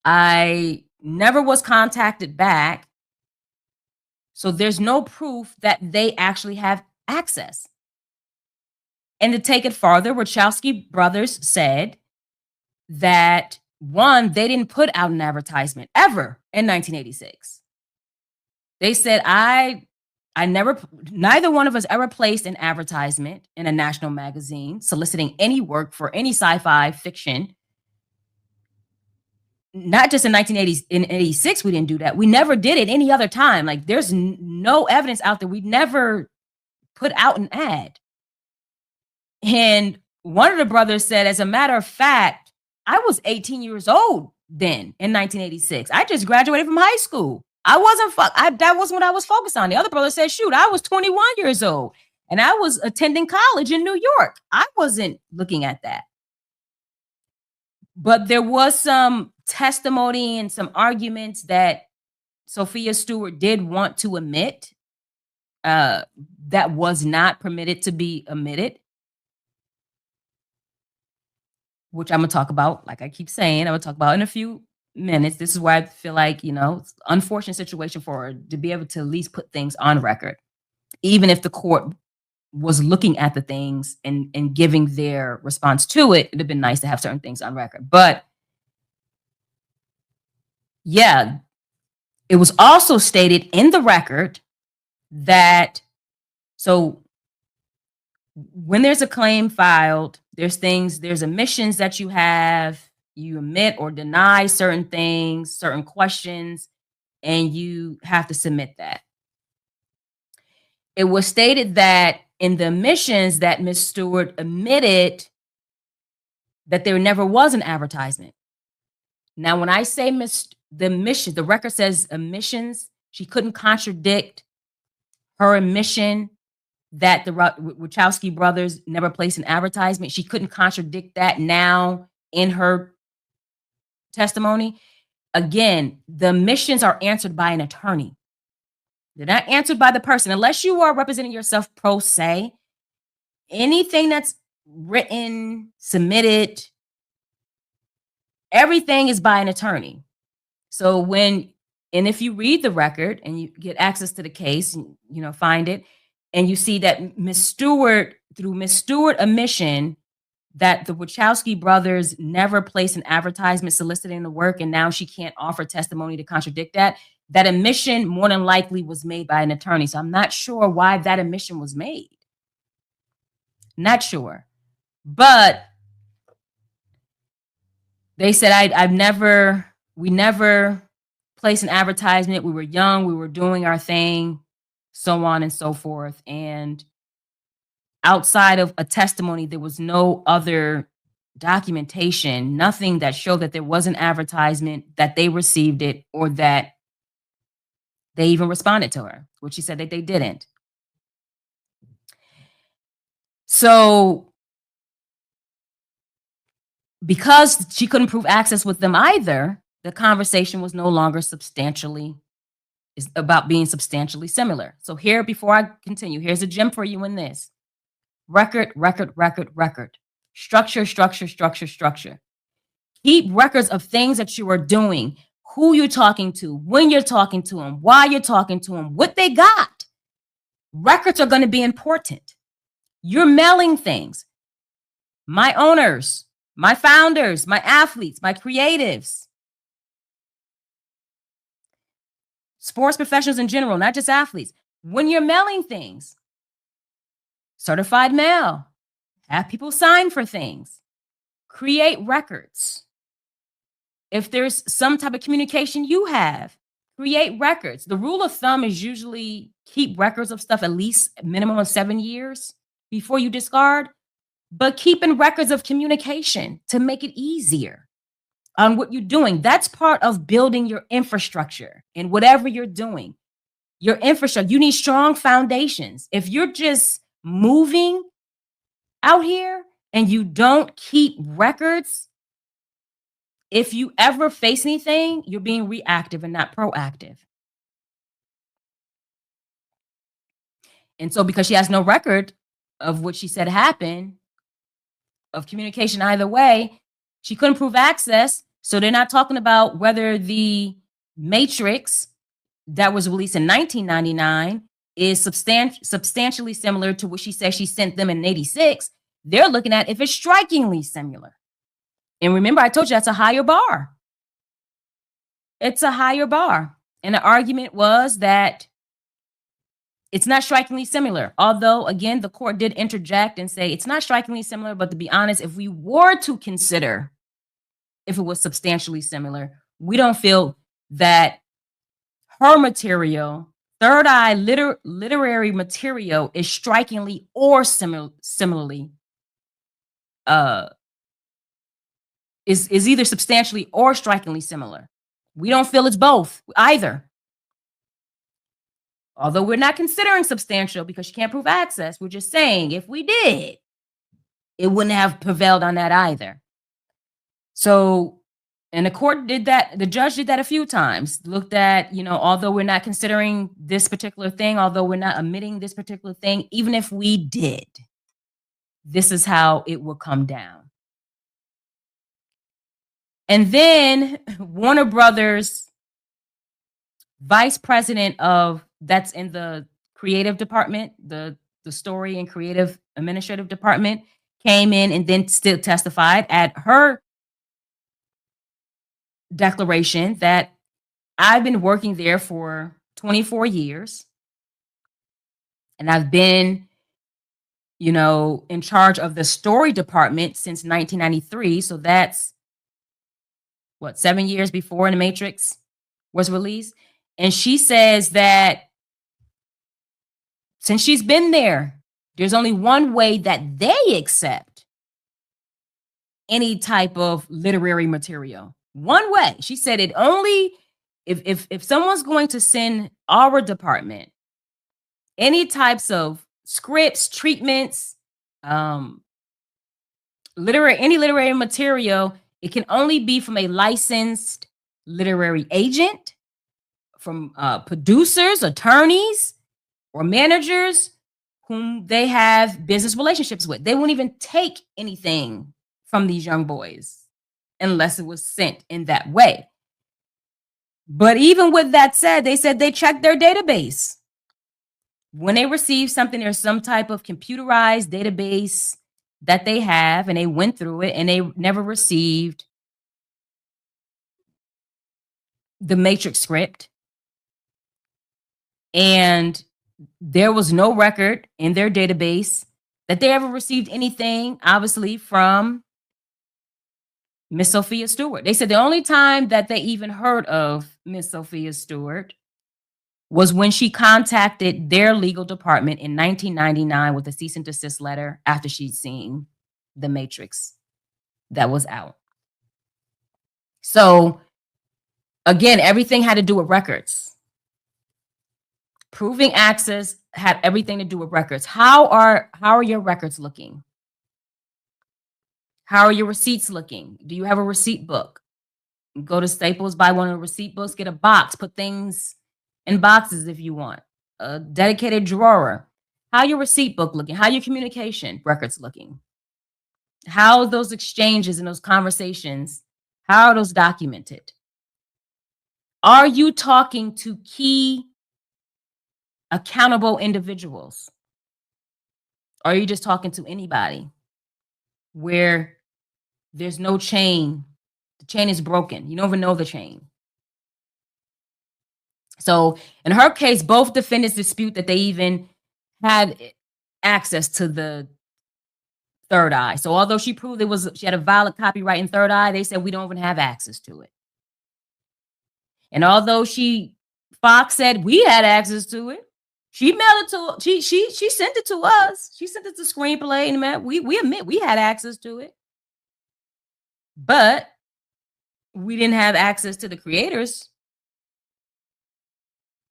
Speaker 2: I never was contacted back. So there's no proof that they actually have access. And to take it farther, Wachowski brothers said that one, they didn't put out an advertisement ever in 1986. They said, neither one of us ever placed an advertisement in a national magazine soliciting any work for any sci-fi fiction. Not just in 1980s, in 86, we didn't do that. We never did it any other time. Like, there's no evidence out there. We never put out an ad. And one of the brothers said, as a matter of fact, I was 18 years old then in 1986. I just graduated from high school. That wasn't what I was focused on. The other brother said, shoot, I was 21 years old and I was attending college in New York. I wasn't looking at that. But there was some testimony and some arguments that Sophia Stewart did want to omit that was not permitted to be omitted, which I'm going to talk about, like I keep saying, I'm going to talk about in a few minutes. This is why I feel like, it's an unfortunate situation for her to be able to at least put things on record, even if the court was looking at the things and giving their response to it. It'd have been nice to have certain things on record. But yeah, it was also stated in the record that, so when there's a claim filed, there's omissions that you omit or deny certain things, certain questions, and you have to submit that. It was stated that in the omissions that Ms. Stewart omitted that there never was an advertisement. Now, when I say the omission, the record says omissions, she couldn't contradict her omission that the Wachowski brothers never placed an advertisement. She couldn't contradict that now in her testimony. Again, the omissions are answered by an attorney. They're not answered by the person. Unless you are representing yourself pro se, anything that's written, submitted, everything is by an attorney. So if you read the record and you get access to the case, and, find it, and you see that Ms. Stewart, through Ms. Stewart omission, that the Wachowski brothers never placed an advertisement soliciting the work, and now she can't offer testimony to contradict that. That omission more than likely was made by an attorney. So I'm not sure why that omission was made. Not sure. But they said, we never placed an advertisement. We were young. We were doing our thing, so on and so forth. And outside of a testimony, there was no other documentation, nothing that showed that there was an advertisement, that they received it, or that they even responded to her, which she said that they didn't. So because she couldn't prove access with them either, the conversation was no longer about being substantially similar. So here, before I continue, here's a gem for you in this. Record. Structure. Keep records of things that you are doing, who you're talking to, when you're talking to them, why you're talking to them, what they got. Records are going to be important. You're mailing things. My owners, my founders, my athletes, my creatives, sports professionals in general, not just athletes. When you're mailing things, certified mail, have people sign for things, create records. If there's some type of communication you have, create records. The rule of thumb is usually keep records of stuff at least a minimum of 7 years before you discard, but keeping records of communication to make it easier on what you're doing. That's part of building your infrastructure in whatever you're doing. Your infrastructure, you need strong foundations. If you're just moving out here and you don't keep records, if you ever face anything, you're being reactive and not proactive. And so because she has no record of what she said happened, of communication either way, she couldn't prove access. So they're not talking about whether the Matrix that was released in 1999 is substantially similar to what she said she sent them in 86. They're looking at if it's strikingly similar. And remember, I told you that's a higher bar. It's a higher bar. And the argument was that it's not strikingly similar. Although, again, the court did interject and say it's not strikingly similar. But to be honest, if we were to consider if it was substantially similar, we don't feel that her material, third eye literary material, is strikingly or similarly is either substantially or strikingly similar. We don't feel it's both either. Although we're not considering substantial because she can't prove access, we're just saying if we did, it wouldn't have prevailed on that either. So, and the court did that, the judge did that a few times, looked at, although we're not considering this particular thing, although we're not omitting this particular thing, even if we did, this is how it will come down. And then Warner Brothers vice president that's in the creative department, the story and creative administrative department, came in and then still testified at her declaration that I've been working there for 24 years and I've been, in charge of the story department since 1993. So that's 7 years before The Matrix was released. And she says that since she's been there, there's only one way that they accept any type of literary material. One way. She said it only if someone's going to send our department any types of scripts, treatments, any literary material, it can only be from a licensed literary agent, from producers, attorneys, or managers whom they have business relationships with. They won't even take anything from these young boys unless it was sent in that way. But even with that said, they said they checked their database. When they receive something, there's some type of computerized database that they have, and they went through it, and they never received the Matrix script. And there was no record in their database that they ever received anything, obviously, from Miss Sophia Stewart. They said the only time that they even heard of Miss Sophia Stewart was when she contacted their legal department in 1999 with a cease and desist letter after she'd seen The Matrix that was out. So, again, everything had to do with records. Proving access had everything to do with records. How are your records looking? How are your receipts looking? Do you have a receipt book? Go to Staples, buy one of the receipt books, get a box, put things in boxes if you want. A dedicated drawer. How your receipt book looking? How your communication records looking? How are those exchanges and those conversations, how are those documented? Are you talking to key accountable individuals? Or are you just talking to anybody where there's no chain? The chain is broken. You don't even know the chain. So in her case, both defendants dispute that they even had access to the third eye. So although she proved she had a valid copyright in third eye, they said we don't even have access to it. And although Fox said we had access to it, she mailed it to she sent it to us. She sent it to Screenplay, and we admit we had access to it. But we didn't have access to the creators.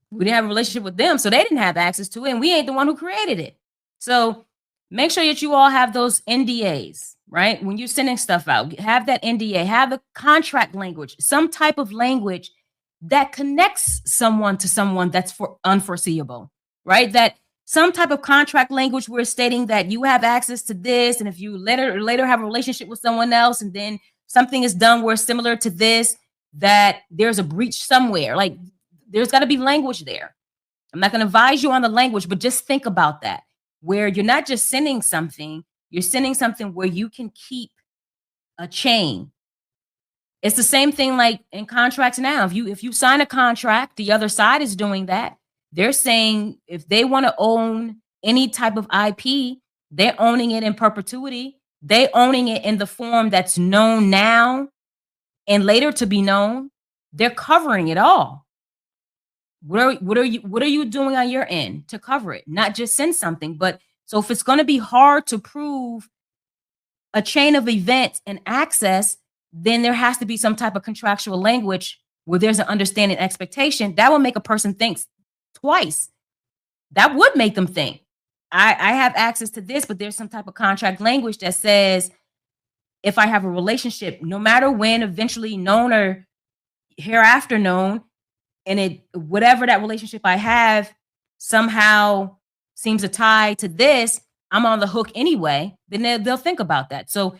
Speaker 2: We didn't have a relationship with them, so they didn't have access to it, and we ain't the one who created it. So make sure that you all have those NDAs, right? When you're sending stuff out, have that NDA, have the contract language, some type of language that connects someone to someone that's unforeseeable, right? That some type of contract language where it's stating that you have access to this, and if you later have a relationship with someone else, and then something is done where it's similar to this, that there's a breach somewhere. Like, there's got to be language there. I'm not going to advise you on the language, but just think about that, where you're not just sending something, You're sending something where you can keep a chain. It's the same thing like in contracts now. If you sign a contract, the other side is doing that. They're saying if they want to own any type of IP, they're owning it in perpetuity. They owning it in the form that's known now and later to be known. They're covering it all. What are you doing on your end to cover it? Not just send something, but so if it's going to be hard to prove a chain of events and access, then there has to be some type of contractual language where there's an understanding expectation that will make a person think twice. That would make them think, I have access to this, but there's some type of contract language that says if I have a relationship, no matter when, eventually known or hereafter known, and it whatever that relationship I have somehow seems to tie to this, I'm on the hook anyway, then they'll think about that. So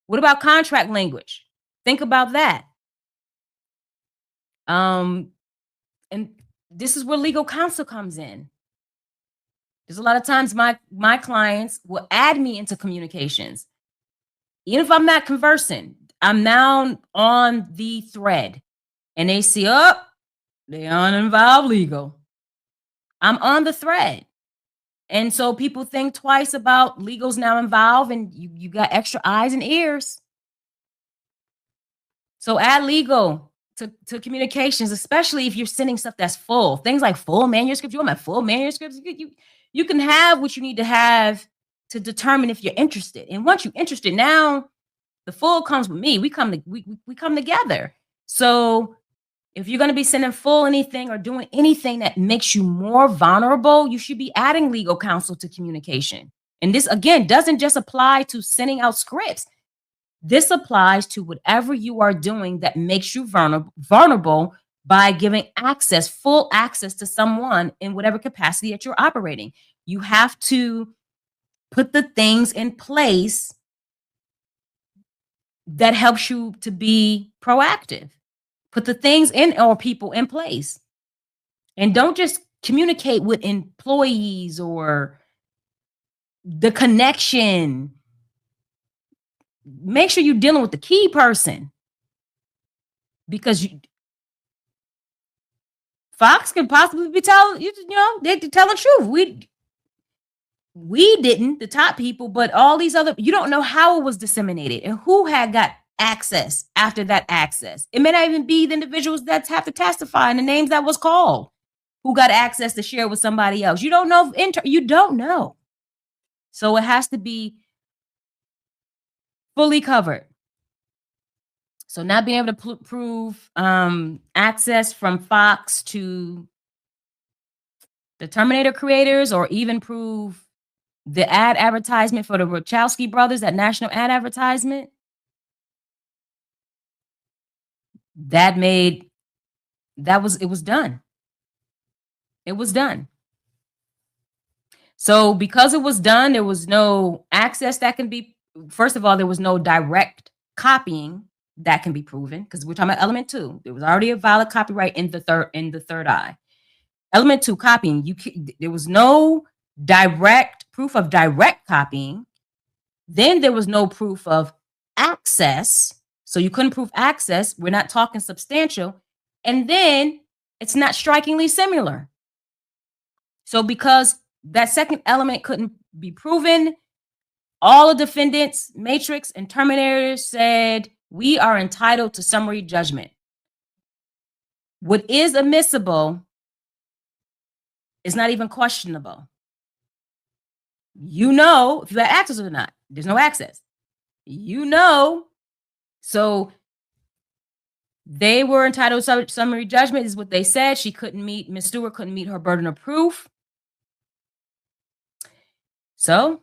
Speaker 2: what about contract language? Think about that. And this is where legal counsel comes in. There's a lot of times my clients will add me into communications. Even if I'm not conversing, I'm now on the thread and they see, oh, they uninvolved legal. I'm on the thread. And so people think twice about legal's now involved and you got extra eyes and ears. So add legal to communications, especially if you're sending stuff that's full. Things like full manuscripts. You want my full manuscripts? You can have what you need to have to determine if you're interested. And once you're interested, now the full comes with me. We come together. So if you're going to be sending full anything or doing anything that makes you more vulnerable, you should be adding legal counsel to communication. And this, again, doesn't just apply to sending out scripts. This applies to whatever you are doing that makes you vulnerable by giving access, full access to someone in whatever capacity that you're operating. You have to put the things in place that helps you to be proactive. Put the things in or people in place. And don't just communicate with employees or the connection. Make sure you're dealing with the key person, because Fox could possibly be telling they could tell the truth. We didn't, the top people, but all these other, you don't know how it was disseminated and who had got access after that access. It may not even be the individuals that have to testify and the names that was called who got access to share with somebody else. You don't know. You don't know. So it has to be fully covered. So not being able to prove access from Fox to the Terminator creators, or even prove the ad advertisement for the Wachowski brothers, that national ad advertisement, it was done. It was done. So because it was done, there was no access that can be, first of all, there was no direct copying that can be proven, because we're talking about element 2. There was already a valid copyright in the third eye. Element 2, copying, there was no direct proof of direct copying. Then there was no proof of access. So you couldn't prove access. We're not talking substantial. And then it's not strikingly similar. So because that second element couldn't be proven, all the defendants, Matrix and Terminator, said, we are entitled to summary judgment. What is admissible is not even questionable. You know if you had access or not. There's no access. So they were entitled to summary judgment is what they said. Ms. Stewart couldn't meet her burden of proof. So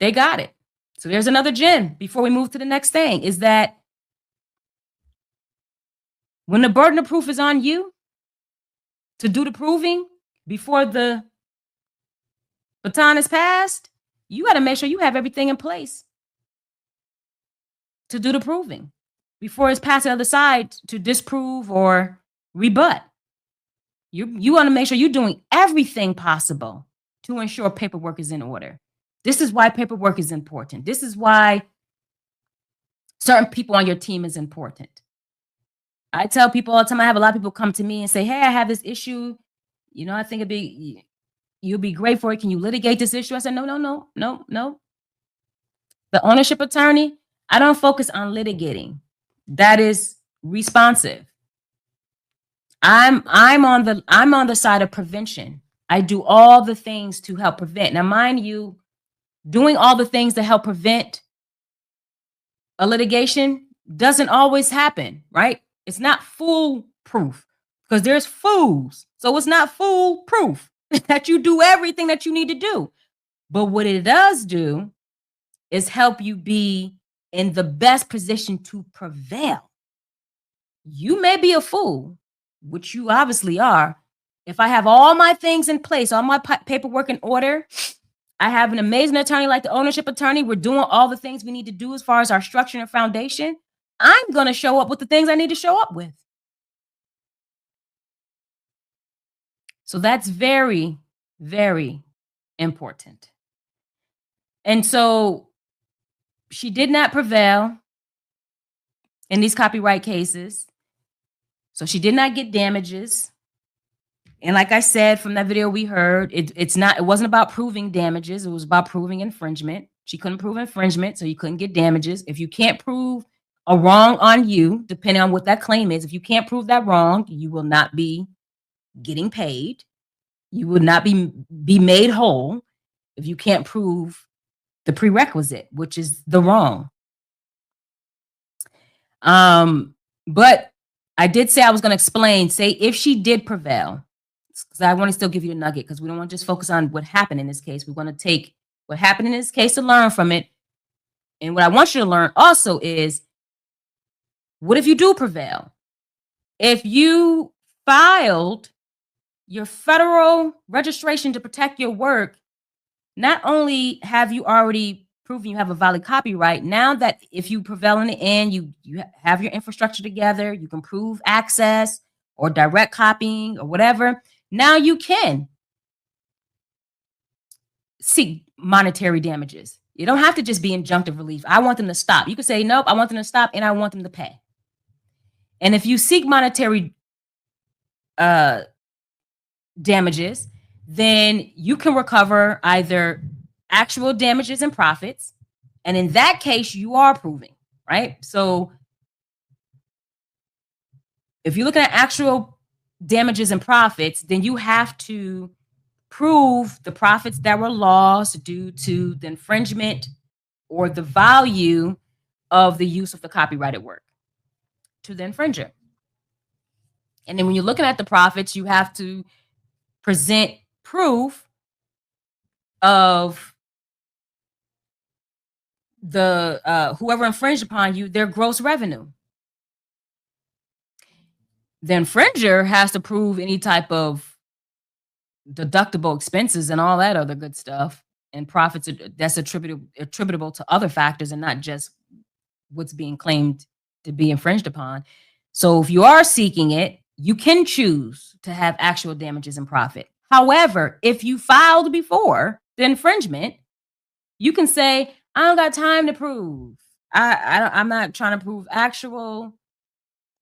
Speaker 2: they got it. So there's another gem before we move to the next thing, is that when the burden of proof is on you to do the proving before the baton is passed, you got to make sure you have everything in place to do the proving before it's passed to the other side to disprove or rebut. You want to make sure you're doing everything possible to ensure paperwork is in order. This is why paperwork is important. This is why certain people on your team is important. I tell people all the time, I have a lot of people come to me and say, hey, I have this issue. I think you'll be great for it. Can you litigate this issue? I said, no. The ownership attorney, I don't focus on litigating. That is responsive. I'm on the side of prevention. I do all the things to help prevent. Now, mind you, doing all the things to help prevent a litigation doesn't always happen, right? It's not foolproof because there's fools. So it's not foolproof that you do everything that you need to do. But what it does do is help you be in the best position to prevail. You may be a fool, which you obviously are. If I have all my things in place, all my paperwork in order, I have an amazing attorney like the ownership attorney. We're doing all the things we need to do as far as our structure and foundation. I'm going to show up with the things I need to show up with. So that's very, very important. And so she did not prevail in these copyright cases. So she did not get damages. And like I said, from that video we heard, it wasn't about proving damages. It was about proving infringement. She couldn't prove infringement, so you couldn't get damages. If you can't prove a wrong on you, depending on what that claim is, if you can't prove that wrong, you will not be getting paid. You would not be made whole if you can't prove the prerequisite, which is the wrong. But I did say I was going to explain, say if she did prevail, because I want to still give you the nugget, because we don't want to just focus on what happened in this case. We want to take what happened in this case to learn from it. And what I want you to learn also is, what if you do prevail? If you filed your federal registration to protect your work, not only have you already proven you have a valid copyright, now that if you prevail in the end, you have your infrastructure together, you can prove access or direct copying or whatever, now you can seek monetary damages. You don't have to just be injunctive relief. I want them to stop. You could say, nope, I want them to stop and I want them to pay. And if you seek monetary damages, then you can recover either actual damages and profits. And in that case, you are proving, right? So if you're looking at actual damages and profits, then you have to prove the profits that were lost due to the infringement or the value of the use of the copyrighted work to the infringer. And then when you're looking at the profits, you have to present proof of the whoever infringed upon you, their gross revenue. The infringer has to prove any type of deductible expenses and all that other good stuff, and profits that's attributable to other factors and not just what's being claimed to be infringed upon. So if you are seeking it, you can choose to have actual damages and profit. However, if you filed before the infringement, you can say, I don't got time to prove. I'm not trying to prove actual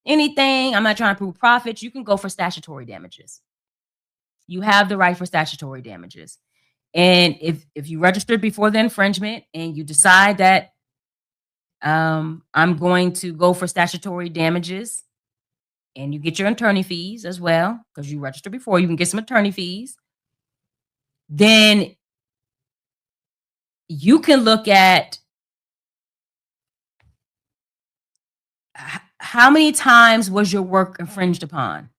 Speaker 2: anything. I'm not trying to prove profits. You can go for statutory damages. You have the right for statutory damages. And if you registered before the infringement and you decide that I'm going to go for statutory damages, and you get your attorney fees as well, because you registered before, you can get some attorney fees, then you can look at how many times was your work infringed upon.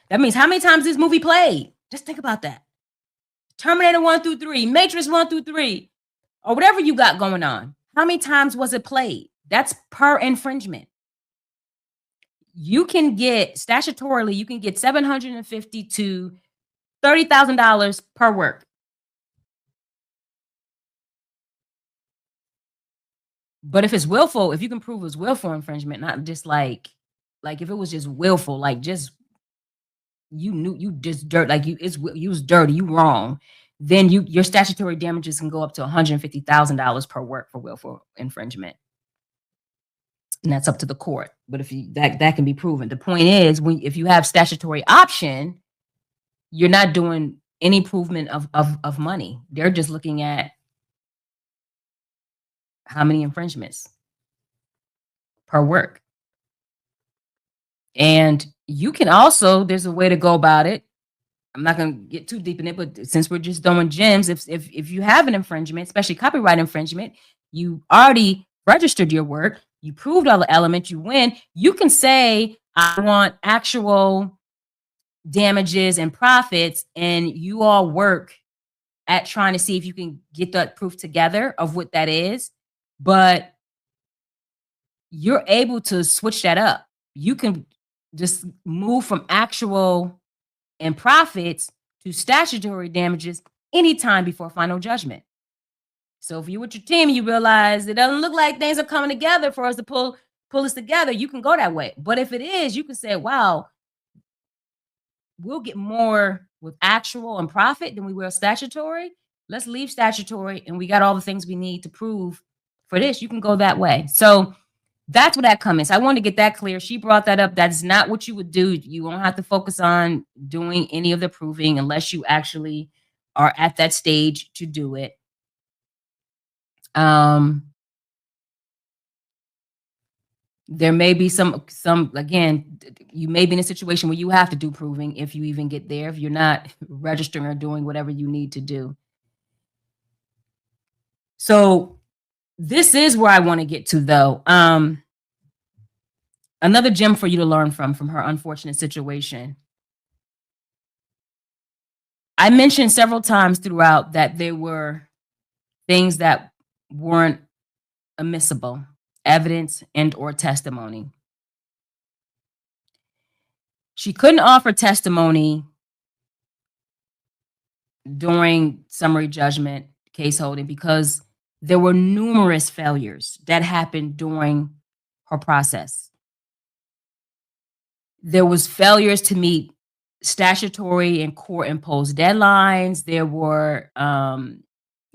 Speaker 2: That means how many times this movie played. Just think about that. Terminator 1 through 3, Matrix 1 through 3, or whatever you got going on. How many times was it played? That's per infringement. You can get, statutorily, you can get $750 to $30,000 per work. But if it's willful, if you can prove it was willful infringement, not just like if it was just willful, like just you knew you just dirt, like you was dirty, you wrong, then your statutory damages can go up to $150,000 per work for willful infringement. And that's up to the court. But if that can be proven. The point is, if you have statutory option, you're not doing any improvement of money. They're just looking at how many infringements per work. And you can also, there's a way to go about it. I'm not going to get too deep in it, but since we're just doing gems, if you have an infringement, especially copyright infringement, you already registered your work, you proved all the elements, you win, you can say, I want actual damages and profits, and you all work at trying to see if you can get that proof together of what that is. But you're able to switch that up. You can just move from actual and profits to statutory damages anytime before final judgment. So if you're with your team and you realize it doesn't look like things are coming together for us to pull us together, you can go that way. But if it is, you can say, wow, we'll get more with actual and profit than we will statutory. Let's leave statutory, and we got all the things we need to prove for this. You can go that way. So that's where that comes. I want to get that clear. She brought that up. That's not what you would do. You won't have to focus on doing any of the proving unless you actually are at that stage to do it. There may be some, again, you may be in a situation where you have to do proving if you even get there, if you're not registering or doing whatever you need to do. So this is where I want to get to, though. Another gem for you to learn from her unfortunate situation. I mentioned several times throughout that there were things that weren't admissible, evidence and or testimony. She couldn't offer testimony during summary judgment case holding because there were numerous failures that happened during her process. There was failures to meet statutory and court imposed deadlines. There were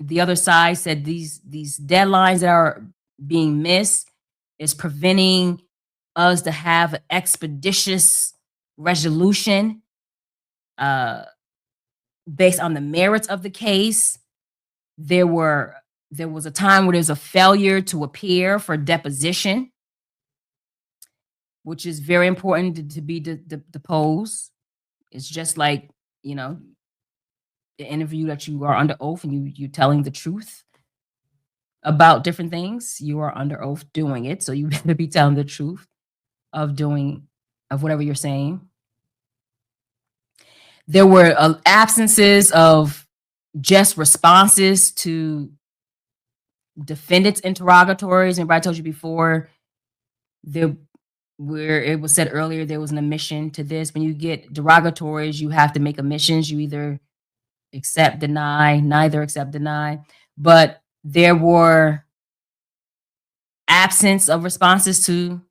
Speaker 2: the other side said these deadlines that are being missed is preventing us to have an expeditious resolution based on the merits of the case. There was a time where there's a failure to appear for deposition, which is very important to be deposed. It's just like, the interview that you are under oath and you're telling the truth about different things. You are under oath doing it, so you better be telling the truth of whatever you're saying. There were absences of just responses to defendants' interrogatories. Remember, I told you before, where it was said earlier, there was an omission to this. When you get derogatories, you have to make omissions. You either accept, deny, neither accept, deny. But there were absence of responses to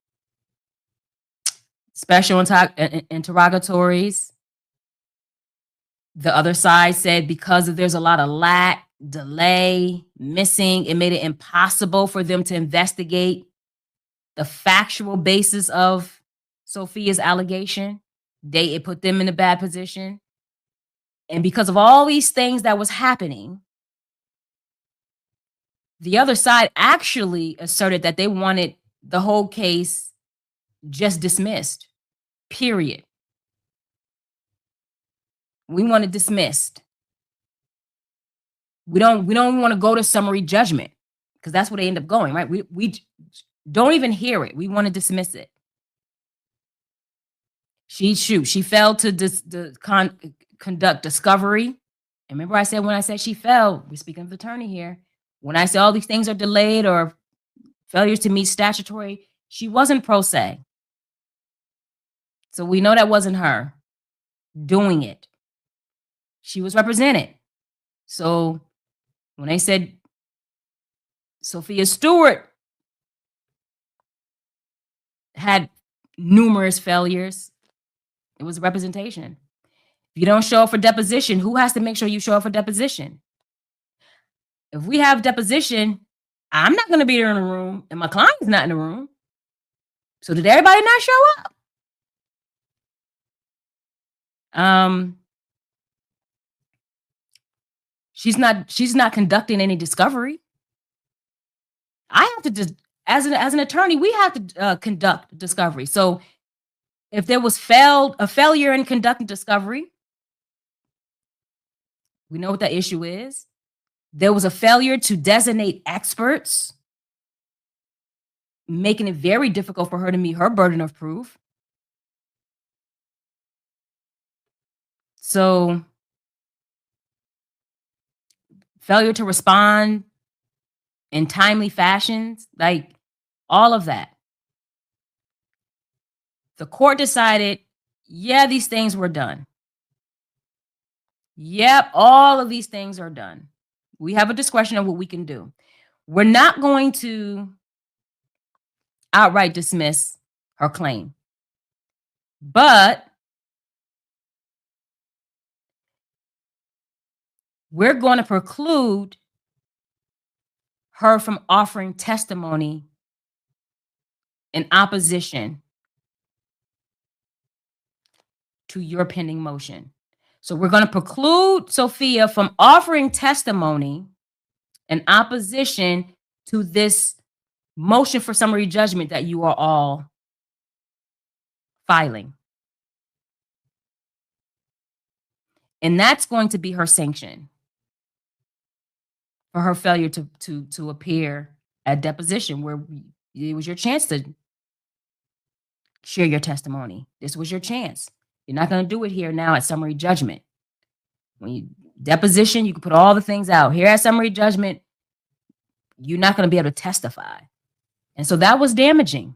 Speaker 2: special interrogatories. The other side said because there's a lot of lack, delay, missing, it made it impossible for them to investigate the factual basis of Sophia's allegation. It put them in a bad position. And because of all these things that was happening, the other side actually asserted that they wanted the whole case just dismissed, period. We want it dismissed. We don't want to go to summary judgment because that's where they end up going, right? We don't even hear it. We want to dismiss it. She failed to conduct discovery. And remember I said when I said she failed, we're speaking of the attorney here. When I say all these things are delayed or failures to meet statutory, she wasn't pro se. So we know that wasn't her doing it. She was represented. So when they said Sophia Stewart had numerous failures, it was a representation. If you don't show up for deposition, who has to make sure you show up for deposition? If we have deposition, I'm not going to be there in the room, and my client's not in the room. So did everybody not show up? She's not conducting any discovery. I have to just, as an attorney, we have to conduct discovery. So if there was a failure in conducting discovery, we know what that issue is. There was a failure to designate experts, making it very difficult for her to meet her burden of proof. So failure to respond in timely fashions, like all of that. The court decided, yeah, these things were done. Yep, all of these things are done. We have a discretion of what we can do. We're not going to outright dismiss her claim, but we're going to preclude her from offering testimony in opposition to your pending motion. So we're going to preclude Sophia from offering testimony in opposition to this motion for summary judgment that you are all filing. And that's going to be her sanction for her failure to appear at deposition, where it was your chance to share your testimony. This was your chance. You're not going to do it here now at summary judgment. When you deposition, you can put all the things out. Here at summary judgment, you're not going to be able to testify. And so that was damaging.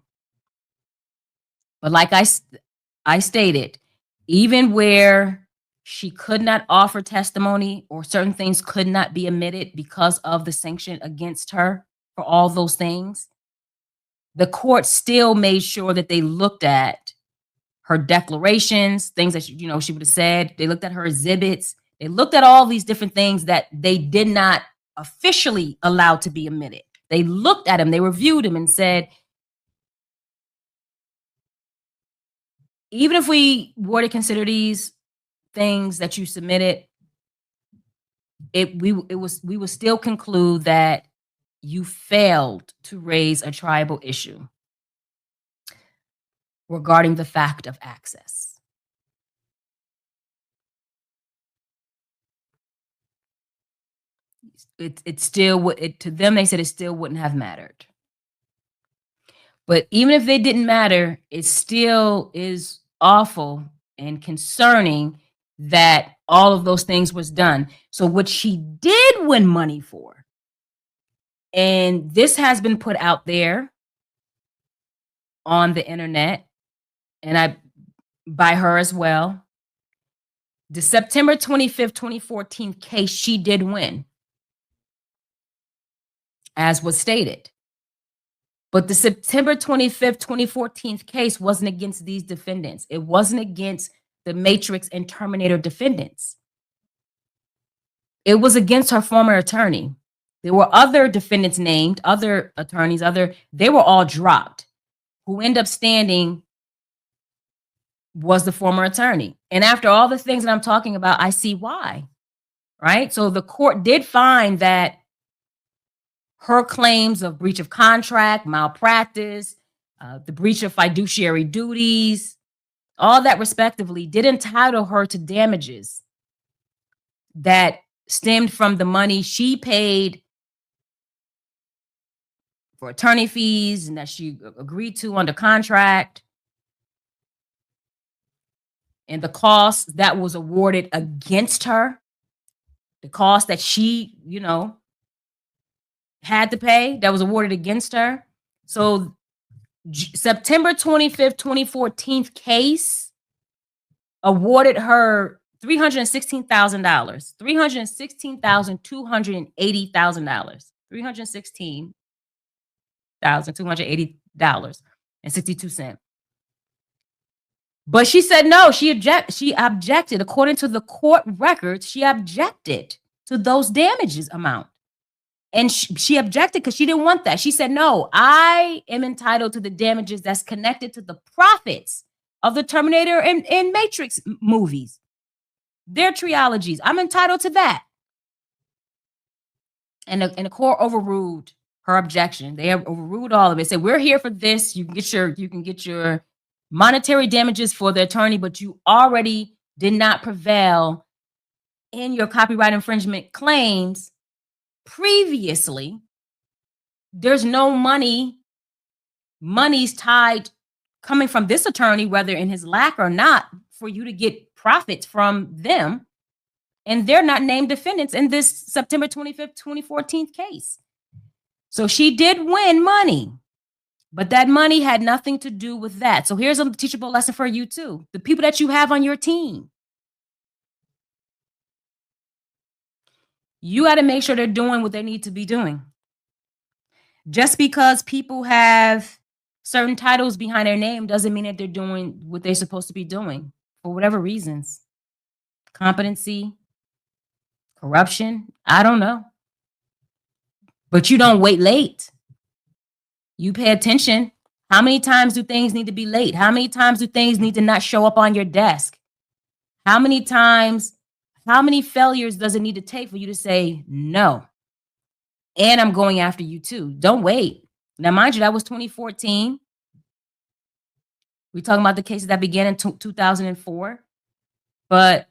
Speaker 2: But like I stated, even where she could not offer testimony or certain things could not be admitted because of the sanction against her for all those things, the court still made sure that they looked at her declarations, things that she would have said. They looked at her exhibits. They looked at all these different things that they did not officially allow to be admitted. They looked at them, they reviewed them and said, even if we were to consider these things that you submitted, we would still conclude that you failed to raise a tribal issue regarding the fact of access. It still would, to them, they said it still wouldn't have mattered. But even if they didn't matter, it still is awful and concerning that all of those things was done. So what she did win money for, and this has been put out there on the internet, and by her as well, the September 25th, 2014 case, she did win, as was stated. But the September 25th, 2014 case wasn't against these defendants. It wasn't against the Matrix and Terminator defendants. It was against her former attorney. There were other defendants named, other attorneys, they were all dropped. Who ended up standing was the former attorney. And after all the things that I'm talking about, I see why, right? So the court did find that her claims of breach of contract, malpractice, the breach of fiduciary duties, all that respectively, did entitle her to damages that stemmed from the money she paid for attorney fees and that she agreed to under contract, and the cost that was awarded against her, the cost that she, had to pay that was awarded against her. So September 25th, 2014 case awarded her $316,000, $316,280,000, $316,280.62. But she said no. She objected. According to the court records, she objected to those damages amount. And she objected because she didn't want that. She said, no, I am entitled to the damages that's connected to the profits of the Terminator and Matrix movies, their trilogies. I'm entitled to that. And the court overruled her objection. They overruled all of it. Said, we're here for this. You can get your monetary damages for the attorney, but you already did not prevail in your copyright infringement claims previously. There's no money's tied coming from this attorney, whether in his lack or not, for you to get profits from them. And they're not named defendants in this September 25th, 2014 case. So she did win money, but that money had nothing to do with that. So here's a teachable lesson for you too. The people that you have on your team, you got to make sure they're doing what they need to be doing. Just because people have certain titles behind their name doesn't mean that they're doing what they're supposed to be doing for whatever reasons. Competency, corruption, I don't know. But you don't wait late. You pay attention. How many times do things need to be late? How many times do things need to not show up on your desk? How many failures does it need to take for you to say no? And I'm going after you too. Don't wait. Now, mind you, that was 2014. We're talking about the cases that began in 2004. But,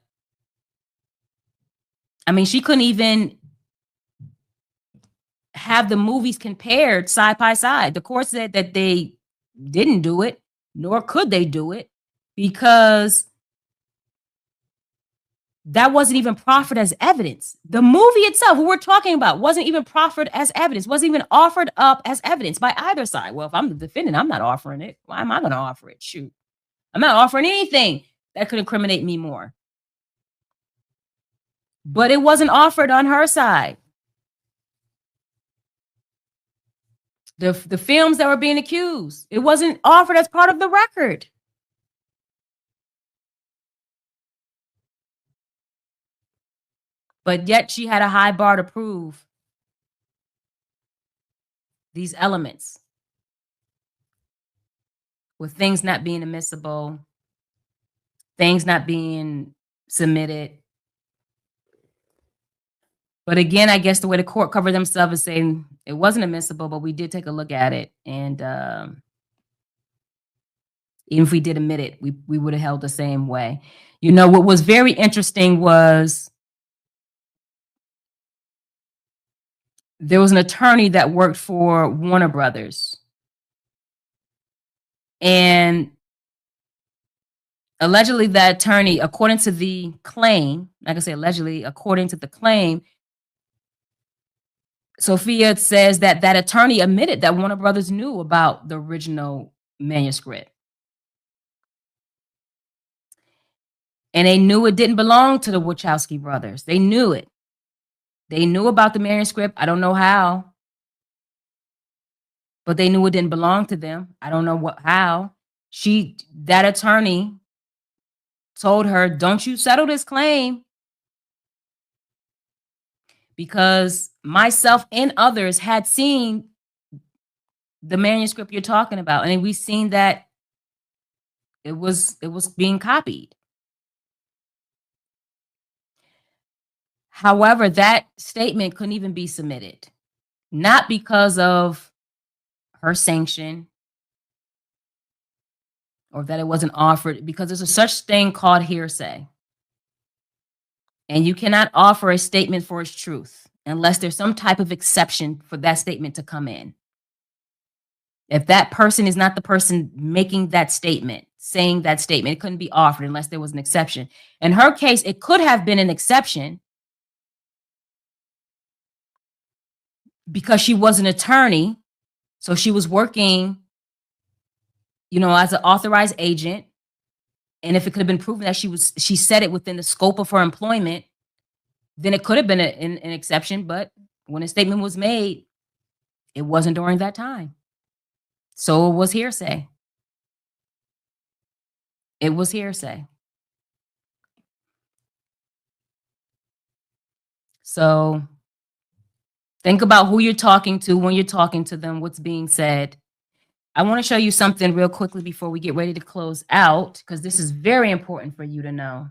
Speaker 2: I mean, she couldn't even have the movies compared side by side. The court said that they didn't do it, nor could they do it, because that wasn't even proffered as evidence. The movie itself, who we're talking about, wasn't even proffered as evidence, wasn't even offered up as evidence by either side. Well, if I'm the defendant, I'm not offering it. Why am I going to offer it? Shoot. I'm not offering anything that could incriminate me more. But it wasn't offered on her side. The films that were being accused, it wasn't offered as part of the record. But yet she had a high bar to prove these elements, with things not being admissible, things not being submitted. But again, I guess the way the court covered themselves is saying it wasn't admissible, but we did take a look at it. And even if we did admit it, we would have held the same way. You know, what was very interesting was there was an attorney that worked for Warner Brothers. And allegedly that attorney, according to the claim, like I say, allegedly, according to the claim, Sophia says that that attorney admitted that Warner Brothers knew about the original manuscript. And they knew it didn't belong to the Wachowski brothers. They knew it. They knew about the manuscript. I don't know how. But they knew it didn't belong to them. I don't know how. That attorney told her, don't you settle this claim, because myself and others had seen the manuscript you're talking about, and we've seen that it was being copied. However, that statement couldn't even be submitted, not because of her sanction or that it wasn't offered, because there's a such thing called hearsay. And you cannot offer a statement for its truth unless there's some type of exception for that statement to come in. If that person is not the person making that statement, saying that statement, it couldn't be offered unless there was an exception. In her case, it could have been an exception because she was an attorney. So she was working, as an authorized agent. And if it could have been proven that she said it within the scope of her employment, then it could have been an exception. But when a statement was made, it wasn't during that time. So it was hearsay. It was hearsay. So think about who you're talking to when you're talking to them, what's being said. I want to show you something real quickly before we get ready to close out, because this is very important for you to know.